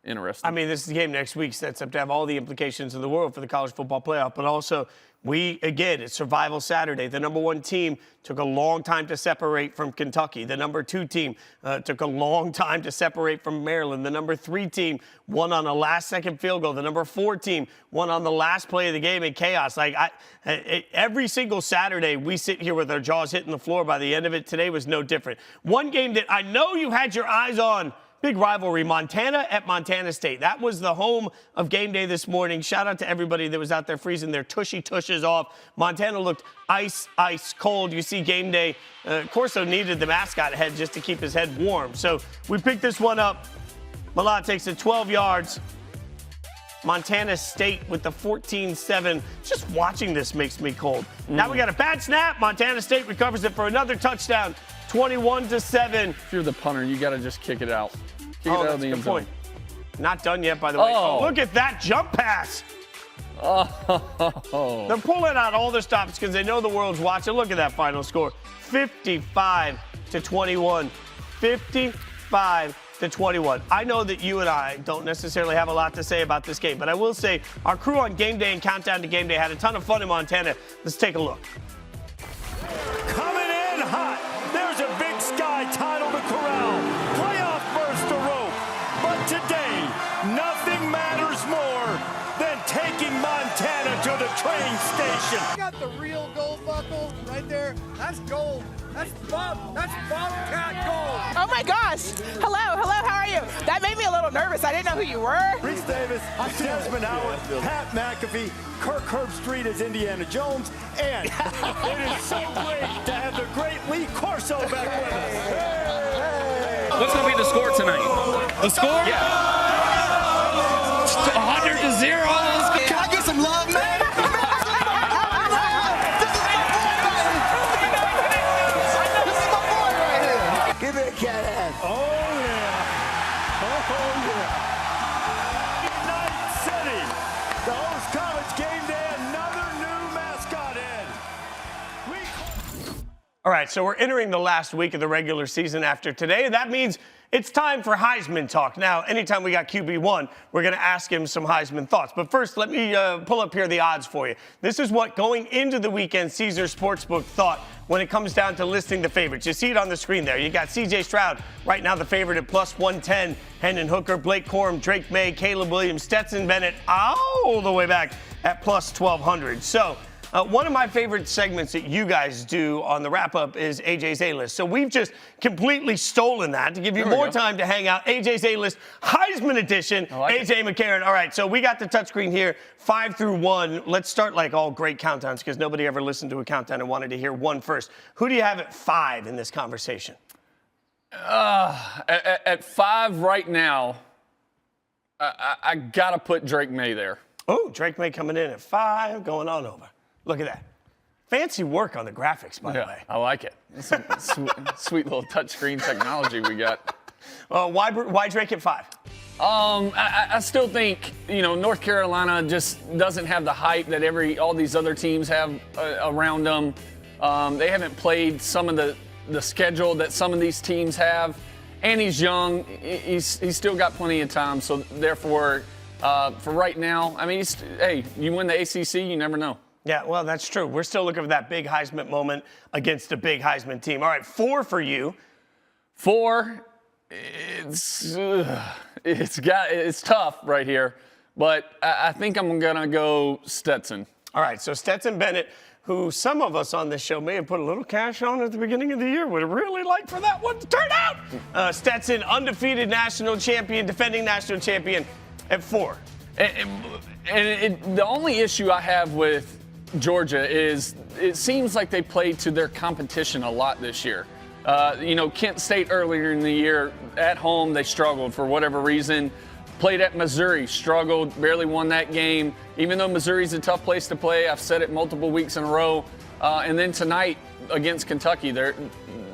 interesting. I mean, this game next week sets up to have all the implications in the world for the college football playoff, but also it's Survival Saturday. The number 1 team took a long time to separate from Kentucky. The number 2 team took a long time to separate from Maryland. The number 3 team won on a last-second field goal. The number 4 team won on the last play of the game in chaos. Every single Saturday, we sit here with our jaws hitting the floor. By the end of it, today was no different. One game that I know you had your eyes on, big rivalry, Montana at Montana State. That was the home of game day this morning. Shout out to everybody that was out there freezing their tushes off. Montana looked ice cold. You see game day. Corso needed the mascot head just to keep his head warm. So we picked this one up. Malott takes it 12 yards. Montana State with the 14-7. Just watching this makes me cold. Now we got a bad snap. Montana State recovers it for another touchdown. 21-7. If you're the punter, you got to just kick it out. Kick it out of the end zone. Not done yet, by the way. Oh, look at that jump pass. Oh. They're pulling out all their stops because they know the world's watching. Look at that final score, 55-21. 55-21. I know that you and I don't necessarily have a lot to say about this game, but I will say our crew on Game Day and Countdown to Game Day had a ton of fun in Montana. Let's take a look. Coming in hot. There's a Big Sky title to corral. Playoff first to rope. But today, nothing matters more than taking Montana to the train station. Got the real gold buckle right there. That's gold. That's Bobcat gold. Oh my gosh. Hello, how are you? That made me a little nervous. I didn't know who you were. Reese Davis, Desmond Howard, Pat McAfee, Kirk Herbstreit as Indiana Jones, and it is so great to have the great Lee Corso back with us. Hey. What's going to be the score tonight? The score? Yeah. 100-0. Can I get some love, man? Give me a cat ass. Oh, yeah. Oh, yeah. Night City, the host college game day, another new mascot in. All right, so we're entering the last week of the regular season after today, and that means it's time for Heisman talk. Now, anytime we got QB1, we're going to ask him some Heisman thoughts. But first, let me pull up here the odds for you. This is what going into the weekend Caesars Sportsbook thought when it comes down to listing the favorites. You see it on the screen there. You got C.J. Stroud right now the favorite at plus 110. Hendon Hooker, Blake Corum, Drake May, Caleb Williams, Stetson Bennett all the way back at plus 1,200. So one of my favorite segments that you guys do on the wrap-up is AJ's A-List. So we've just completely stolen that to give you more time to hang out. AJ's A-List, Heisman edition, AJ McCarron. All right, so we got the touchscreen here, 5 through 1. Let's start like all great countdowns because nobody ever listened to a countdown and wanted to hear one first. Who do you have at 5 in this conversation? At 5 right now, I got to put Drake May there. Oh, Drake May coming in at 5, going on over. Look at that. Fancy work on the graphics, by the way. I like it. It's some sweet little touchscreen technology we got. Why Drake at 5? I still think, North Carolina just doesn't have the hype that all these other teams have around them. They haven't played some of the schedule that some of these teams have. And he's young. He's still got plenty of time. So, therefore, for right now, I mean, hey, you win the ACC, you never know. Yeah, well, that's true. We're still looking for that big Heisman moment against a big Heisman team. All right, 4 for you. 4, it's tough right here, but I think I'm going to go Stetson. All right, so Stetson Bennett, who some of us on this show may have put a little cash on at the beginning of the year, would have really liked for that one to turn out. Stetson, undefeated national champion, defending national champion at 4. And the only issue I have with Georgia is it seems like they played to their competition a lot this year. Kent State earlier in the year, at home, they struggled for whatever reason. Played at Missouri, struggled, barely won that game. Even though Missouri's a tough place to play, I've said it multiple weeks in a row. And then tonight against Kentucky, they're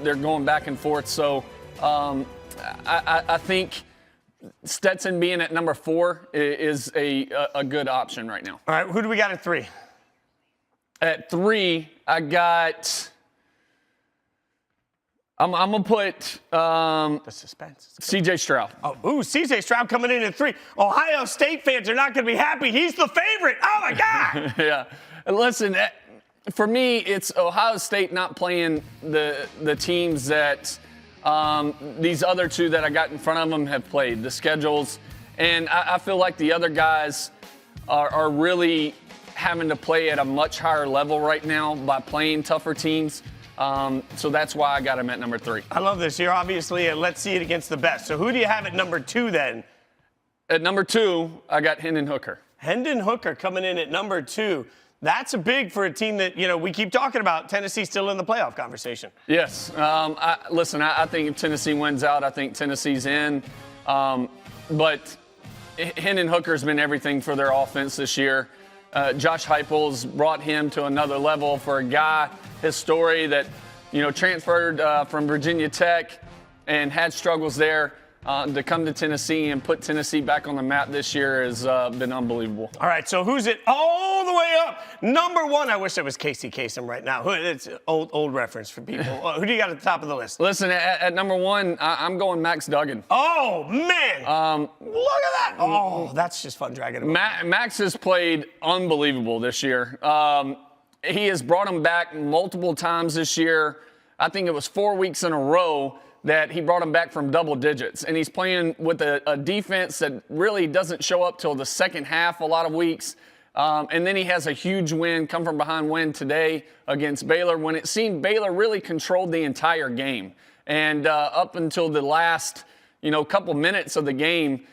going back and forth. So I think Stetson being at number 4 is a good option right now. All right, who do we got at 3? At 3, I got. I'm gonna put the suspense. C.J. Stroud. C.J. Stroud coming in at 3. Ohio State fans are not gonna be happy. He's the favorite. Oh my God. Yeah. Listen, for me, it's Ohio State not playing the teams that these other 2 that I got in front of them have played. The schedules, and I feel like the other guys are really having to play at a much higher level right now by playing tougher teams. So that's why I got him at number 3. I love this. You're obviously let's see it against the best. So who do you have at number 2 then? At number 2, I got Hendon Hooker. Hendon Hooker coming in at number 2. That's a big for a team that, we keep talking about. Tennessee still in the playoff conversation. Yes. I think if Tennessee wins out, I think Tennessee's in. But Hendon Hooker's been everything for their offense this year. Josh Heupel's brought him to another level for a guy, his story that, transferred from Virginia Tech and had struggles there. to come to Tennessee and put Tennessee back on the map this year has been unbelievable. All right, so who's it all the way up? Number one, I wish it was Casey Kasem right now. It's an old reference for people. Who do you got at the top of the list? Listen, at number one, I'm going Max Duggan. Oh, man. Look at that. Oh, that's just fun dragging him. Max has played unbelievable this year. He has brought him back multiple times this year. I think it was 4 weeks in a row that he brought him back from double digits. And he's playing with a defense that really doesn't show up till the second half a lot of weeks. And then he has a huge win, come from behind win today against Baylor when it seemed Baylor really controlled the entire game. And up until the last, couple minutes of the game,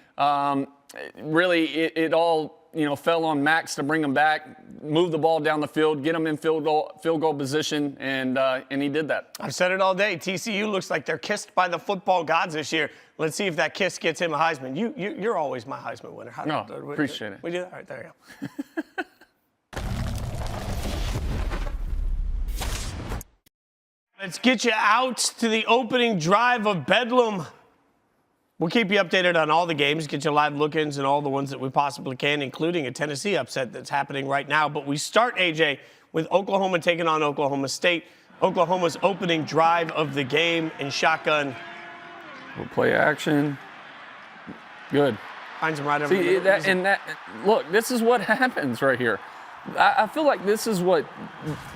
really it all, fell on Max to bring him back, move the ball down the field, get him in field goal position, and he did that. I've said it all day. TCU looks like they're kissed by the football gods this year. Let's see if that kiss gets him a Heisman. You're always my Heisman winner. Appreciate it. We do that? All right, there you go. Let's get you out to the opening drive of Bedlam. We'll keep you updated on all the games, get you live look-ins and all the ones that we possibly can, including a Tennessee upset that's happening right now. But we start, AJ, with Oklahoma taking on Oklahoma State. Oklahoma's opening drive of the game in shotgun. We'll play action. Good. Finds him right over the middle. Look, this is what happens right here. I feel like this is what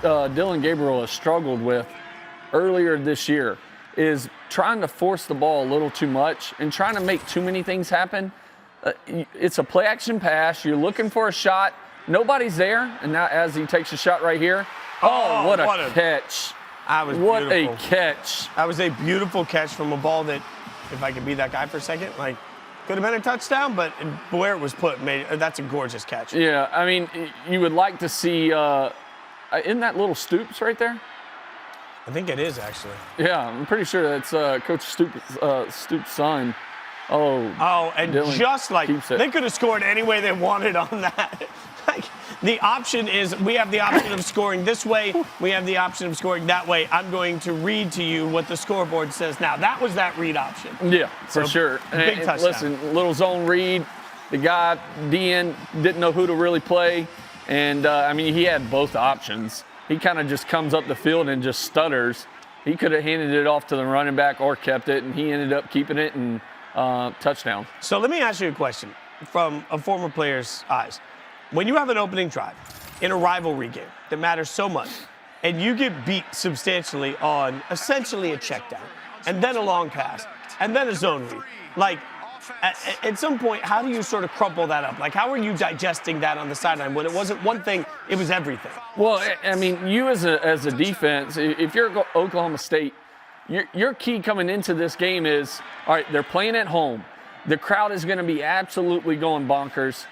Dillon Gabriel has struggled with earlier this year, is trying to force the ball a little too much and trying to make too many things happen. It's a play action pass. You're looking for a shot. Nobody's there. And now as he takes a shot right here. Oh, what a catch. What a catch. That was a beautiful catch from a ball that, if I could be that guy for a second, could have been a touchdown, but where it was put, that's a gorgeous catch. Yeah, I mean, you would like to see, isn't that little Stoops right there? I think it is, actually. Yeah, I'm pretty sure that's Coach Stoops' son. Oh, and Dillon just like keeps it. They could have scored any way they wanted on that. The option is, we have the option of scoring this way. We have the option of scoring that way. I'm going to read to you what the scoreboard says now. That was that read option. Yeah, for sure. Big touchdown. Listen, little zone read. The guy, DN, didn't know who to really play. And, he had both options. He kind of just comes up the field and just stutters. He could have handed it off to the running back or kept it, and he ended up keeping it and touchdown. So let me ask you a question from a former player's eyes. When you have an opening drive in a rivalry game that matters so much, and you get beat substantially on essentially a check down, and then a long pass, and then a zone read, at some point, how do you sort of crumple that up? How are you digesting that on the sideline when it wasn't one thing, it was everything? Well, you as a defense, if you're Oklahoma State, your key coming into this game is, all right, they're playing at home. The crowd is going to be absolutely going bonkers.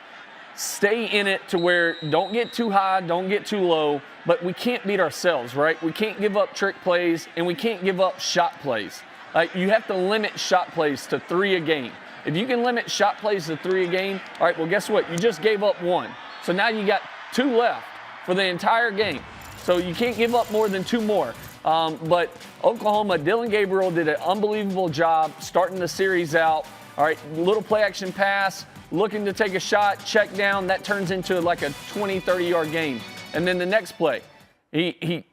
Stay in it to where don't get too high, don't get too low, but we can't beat ourselves, right? We can't give up trick plays, and we can't give up shot plays. You have to limit shot plays to 3 a game. If you can limit shot plays to 3 a game, all right, well, guess what? You just gave up 1. So now you got 2 left for the entire game. So you can't give up more than 2 more. But Oklahoma, Dillon Gabriel did an unbelievable job starting the series out. All right, little play action pass, looking to take a shot, check down. That turns into like a 20, 30-yard game. And then the next play, he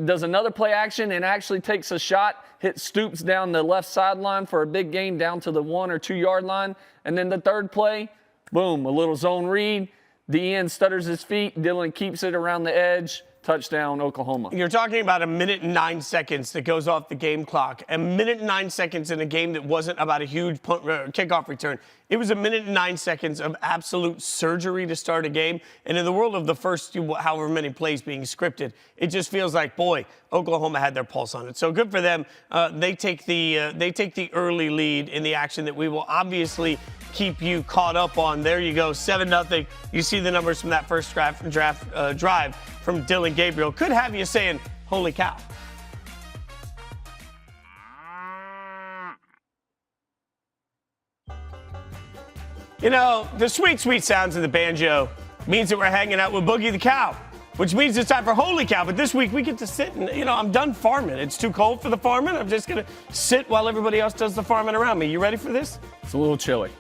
does another play action and actually takes a shot, hits Stoops down the left sideline for a big gain down to the 1 or 2 yard line. And then the third play, boom, a little zone read. The end stutters his feet. Dillon keeps it around the edge. Touchdown, Oklahoma. You're talking about 1 minute and 9 seconds that goes off the game clock. 1 minute and 9 seconds in a game that wasn't about a huge kickoff return. It was 1 minute and 9 seconds of absolute surgery to start a game. And in the world of the first however many plays being scripted, it just feels like, boy, Oklahoma had their pulse on it. So good for them. They take the early lead in the action that we will obviously keep you caught up on. There you go, 7-0. You see the numbers from that first drive from Dillon Gabriel. Could have you saying, holy cow. The sweet, sweet sounds of the banjo means that we're hanging out with Boogie the Cow. which means it's time for Holy Cow. But this week we get to sit and, I'm done farming. It's too cold for the farming. I'm just going to sit while everybody else does the farming around me. You ready for this? It's a little chilly.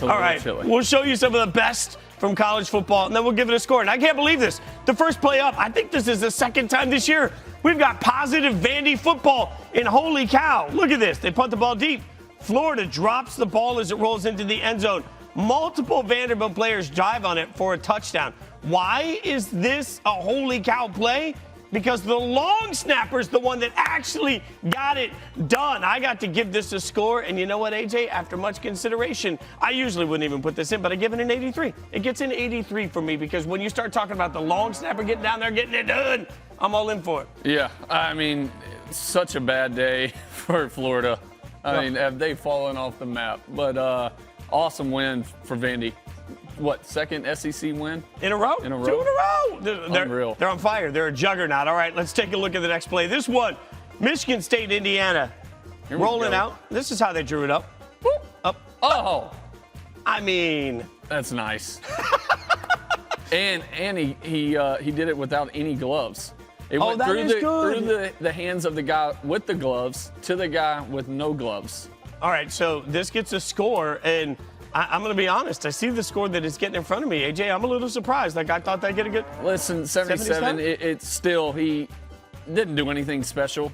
All right, we'll show you some of the best from college football, and then we'll give it a score. And I can't believe this. The first play up, I think this is the second time this year we've got positive Vandy football in Holy Cow. Look at this. They punt the ball deep. Florida drops the ball as it rolls into the end zone. Multiple Vanderbilt players dive on it for a touchdown. Why is this a Holy Cow play? Because the long snapper's the one that actually got it done. I got to give this a score, and you know what, AJ? After much consideration, I usually wouldn't even put this in, but I give it an 83. It gets an 83 for me because when you start talking about the long snapper getting down there, getting it done, I'm all in for it. Yeah, I mean, such a bad day for Florida. I mean, have they fallen off the map? But awesome win for Vandy. What, second SEC win? In a row? In a row. 2 in a row. Unreal. They're on fire. They're a juggernaut. All right, let's take a look at the next play. This one, Michigan State, Indiana. Rolling out. This is how they drew it up. Boop, up. Oh. I mean. That's nice. and he did it without any gloves. It went through the hands of the guy with the gloves to the guy with no gloves. All right, so this gets a score, and I'm going to be honest. I see the score that is getting in front of me. AJ, I'm a little surprised. Like, I thought they'd get a good. Listen, 77. It's still, he didn't do anything special,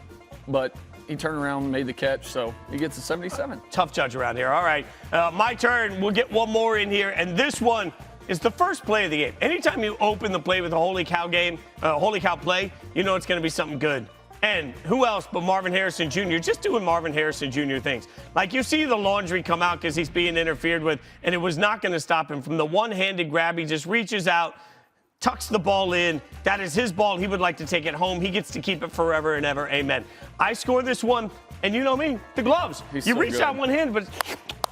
but he turned around and made the catch, so he gets a 77. Tough judge around here. All right, my turn. We'll get one more in here, and this one is the first play of the game. Anytime you open the play with a Holy Cow game, Holy Cow play, you know it's going to be something good. And who else but Marvin Harrison Jr., just doing Marvin Harrison Jr. things. Like, you see the laundry come out because he's being interfered with, and it was not going to stop him from the one-handed grab. He just reaches out, tucks the ball in. That is his ball. He would like to take it home. He gets to keep it forever and ever. Amen. I score this one, and you know me, the gloves. You reach out one hand, but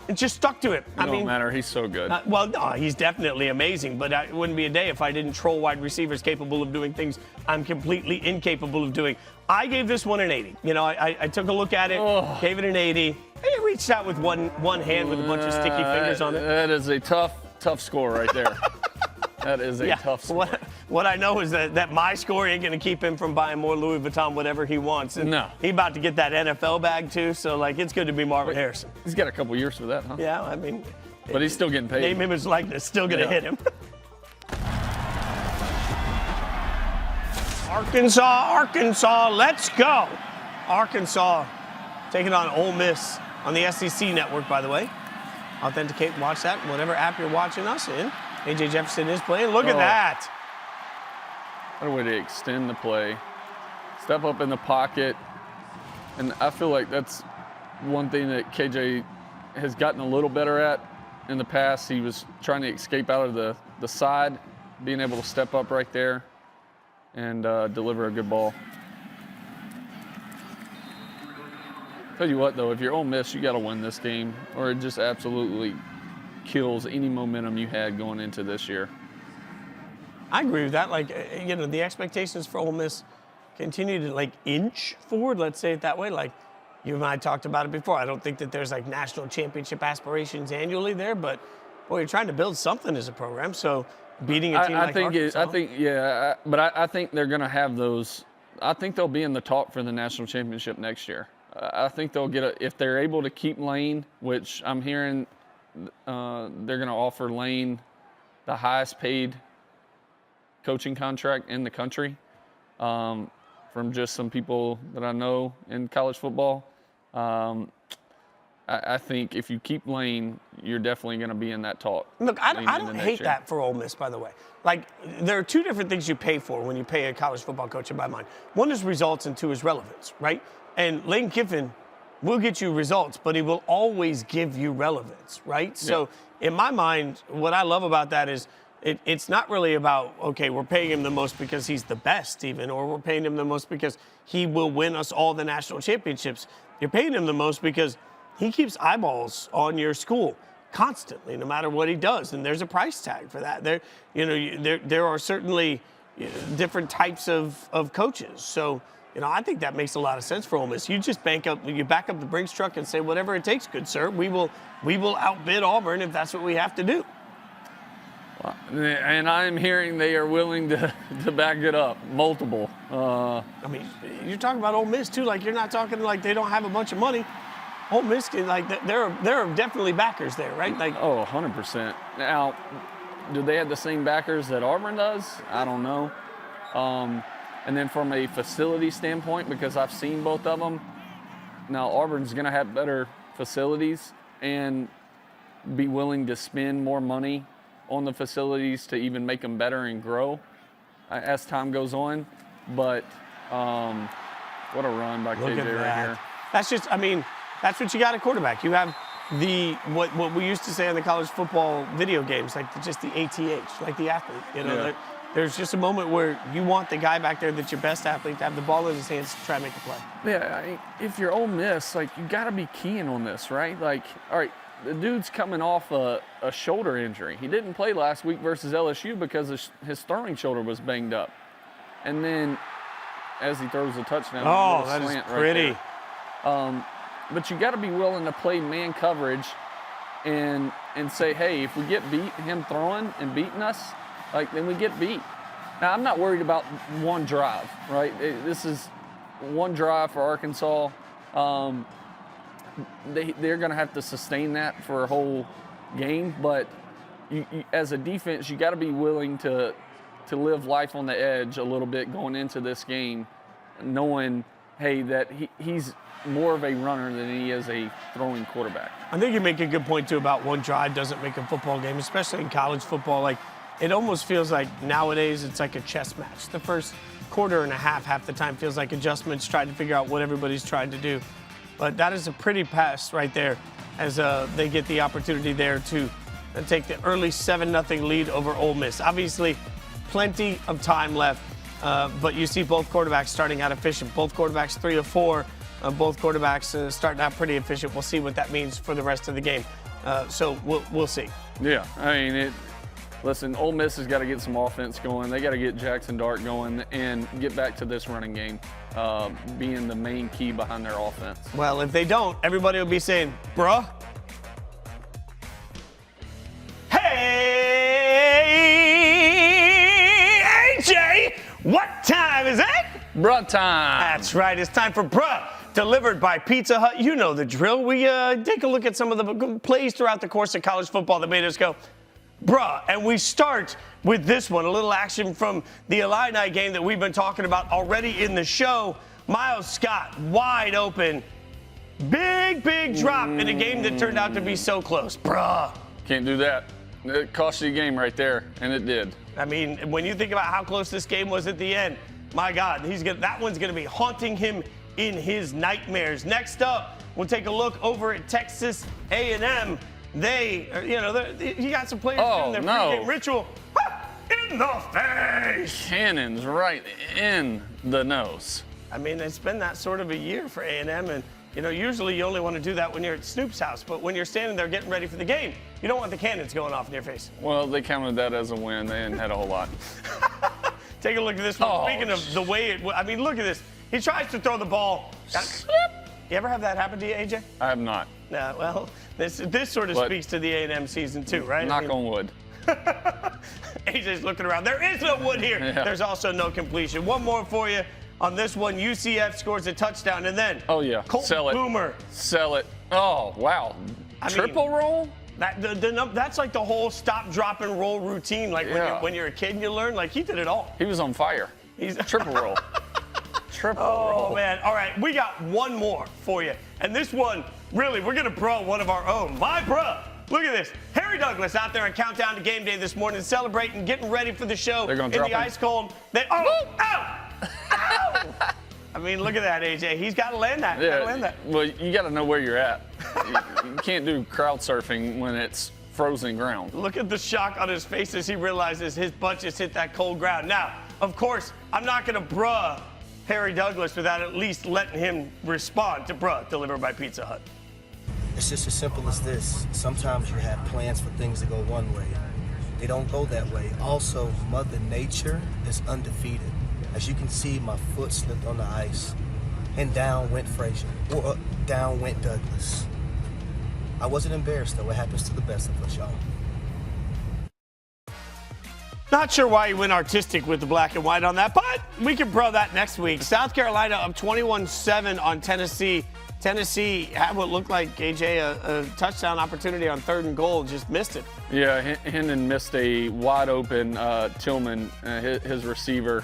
it just stuck to it. It don't matter. He's so good. Well, no, he's definitely amazing, but it wouldn't be a day if I didn't troll wide receivers capable of doing things I'm completely incapable of doing. I gave this one an 80. I took a look at it, gave it an 80. He reached out with one hand with a bunch of sticky fingers on it. That is a tough score right there. That is a tough score. What I know is that my score ain't going to keep him from buying more Louis Vuitton, whatever he wants. And no. He about to get that NFL bag, too, so, it's good to be Marvin Harrison. He's got a couple years for that, huh? Yeah, I mean. But he's still getting paid. Name, image, likeness, still going to hit him. Arkansas, let's go. Arkansas taking on Ole Miss on the SEC network, by the way. Authenticate, watch that, whatever app you're watching us in. A.J. Jefferson is playing. Look at that. What a way to extend the play. Step up in the pocket. And I feel like that's one thing that KJ has gotten a little better at in the past. He was trying to escape out of the side, being able to step up right there and deliver a good ball. Tell you what, though, if you're Ole Miss, you got to win this game, or it just absolutely kills any momentum you had going into this year. I agree with that. The expectations for Ole Miss continue to, inch forward, let's say it that way. You and I talked about it before. I don't think that there's, national championship aspirations annually there, but, boy, you're trying to build something as a program, so beating a team Arkansas. I think they're going to have those. I think they'll be in the talk for the national championship next year. I think they'll get if they're able to keep Lane, which I'm hearing they're going to offer Lane the highest paid coaching contract in the country from just some people that I know in college football. I think if you keep Lane, you're definitely going to be in that talk. Look, I don't hate that for Ole Miss, by the way. There are two different things you pay for when you pay a college football coach, in my mind. One is results, and two is relevance, right? And Lane Kiffin will get you results, but he will always give you relevance, right? Yeah. So in my mind, what I love about that is it's not really about, okay, we're paying him the most because he's the best even, or we're paying him the most because he will win us all the national championships. You're paying him the most because he keeps eyeballs on your school constantly, no matter what he does, and there's a price tag for that. There are certainly different types of coaches. So, I think that makes a lot of sense for Ole Miss. You just back up the Brinks truck and say, whatever it takes, good sir. We will outbid Auburn if that's what we have to do. And I'm hearing they are willing to back it up, multiple. I mean, you're talking about Ole Miss too. Like, you're not talking like they don't have a bunch of money. Ole Miss, like, there are definitely backers there, right? Like, 100%. Now, do they have the same backers that Auburn does? I don't know. And then from a facility standpoint, because I've seen both of them, now Auburn's going to have better facilities and be willing to spend more money on the facilities to even make them better and grow as time goes on. But what a run by KJ right here. That's just, I mean, that's what you got at quarterback. You have what we used to say in the college football video games, like just the ATH, like the athlete. You know, there's just a moment where you want the guy back there that's your best athlete to have the ball in his hands to try and make a play. Yeah, if you're Ole Miss, like, you got to be keying on this, right? Like, all right, the dude's coming off a shoulder injury. He didn't play last week versus LSU because his throwing shoulder was banged up. And then as he throws a touchdown, that is pretty. Right, but you got to be willing to play man coverage and say, hey, if we get him throwing and beating us, like, then we get beat. Now, I'm not worried about one drive, right? This is one drive for Arkansas. They're going to have to sustain that for a whole game, but you as a defense, you got to be willing to live life on the edge a little bit going into this game, knowing, hey, that he's more of a runner than he is a throwing quarterback. I think you make a good point, too, about one drive doesn't make a football game, especially in college football. Like, it almost feels like nowadays it's like a chess match. The first quarter and a half the time, feels like adjustments, trying to figure out what everybody's trying to do. But that is a pretty pass right there as they get the opportunity there to take the early 7-0 lead over Ole Miss. Obviously, plenty of time left, but you see both quarterbacks starting out efficient. Both quarterbacks 3 of 4. Both quarterbacks starting out pretty efficient. We'll see what that means for the rest of the game. So we'll see. Yeah, I mean, listen, Ole Miss has got to get some offense going. They got to get Jackson Dart going and get back to this running game, being the main key behind their offense. Well, if they don't, everybody will be saying, bruh. Hey, AJ, what time is it? Bruh time. That's right. It's time for Bruh, delivered by Pizza Hut. You know the drill. We take a look at some of the plays throughout the course of college football that made us go, bruh. And we start with this one, a little action from the Illini game that we've been talking about already in the show. Miles Scott, wide open. Big drop in a game that turned out to be so close. Bruh. Can't do that. It cost you a game right there, and it did. I mean, when you think about how close this game was at the end, my God, that one's going to be haunting him in his nightmares. Next up, we'll take a look over at Texas A&M. You got some players doing their pregame ritual. In the face! Cannons right in the nose. I mean, it's been that sort of a year for A&M, and usually you only want to do that when you're at Snoop's house, but when you're standing there getting ready for the game, you don't want the cannons going off in your face. Well, they counted that as a win. They hadn't had a whole lot. Take a look at this one. Speaking of the way look at this. He tries to throw the ball. You ever have that happen to you, AJ? I have not. Well, this sort of speaks to the A&M season too, right? Knock on wood. AJ's looking around. There is no wood here. Yeah. There's also no completion. One more for you. On this one, UCF scores a touchdown, and then Colton Boomer. Sell it. Oh, wow. Triple roll? That's like the whole stop, drop, and roll routine. Like when you're a kid and you learn, like he did it all. He was on fire. He's triple roll. Triple roll. Oh, man. All right, we got one more for you. And this one, really, we're going to bro one of our own. My bro. Look at this. Harry Douglas out there on Countdown to Game Day this morning, celebrating, getting ready for the show. They're going to drop him. Ice cold. I mean, look at that, AJ. He's got to land that. Yeah, well, you got to know where you're at. You can't do crowd surfing when it's frozen ground. Look at the shock on his face as he realizes his butt just hit that cold ground. Now, of course, I'm not going to bruh Harry Douglas without at least letting him respond to bruh, delivered by Pizza Hut. It's just as simple as this. Sometimes you have plans for things to go one way. They don't go that way. Also, Mother Nature is undefeated. As you can see, my foot slipped on the ice, and down went Frazier, or down went Douglas. I wasn't embarrassed, though. It happens to the best of us, y'all. Not sure why he went artistic with the black and white on that, but we can pro that next week. South Carolina up 21-7 on Tennessee. Tennessee had what looked like, AJ, a touchdown opportunity on 3rd and goal, just missed it. Yeah, Hendon missed a wide open Tillman, his receiver,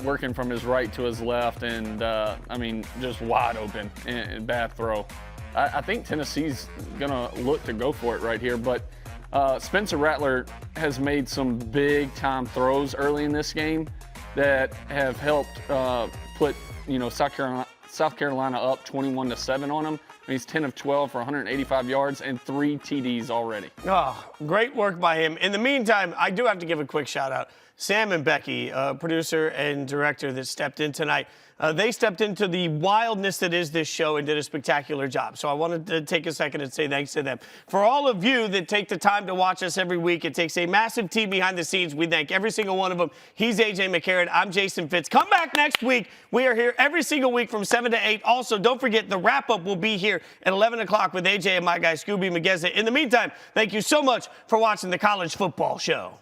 working from his right to his left, and I mean, just wide open and bad throw. I think Tennessee's gonna look to go for it right here, but Spencer Rattler has made some big time throws early in this game that have helped put South Carolina up 21-7 on them. He's 10 of 12 for 185 yards and 3 TDs already. Oh, great work by him. In the meantime, I do have to give a quick shout out. Sam and Becky, producer and director that stepped in tonight, they stepped into the wildness that is this show and did a spectacular job. So I wanted to take a second and say thanks to them. For all of you that take the time to watch us every week, it takes a massive team behind the scenes. We thank every single one of them. He's AJ McCarron. I'm Jason Fitz. Come back next week. We are here every single week from 7 to 8. Also, don't forget the wrap-up will be here at 11 o'clock with AJ and my guy, Scooby McGezza. In the meantime, thank you so much for watching the College Football Show.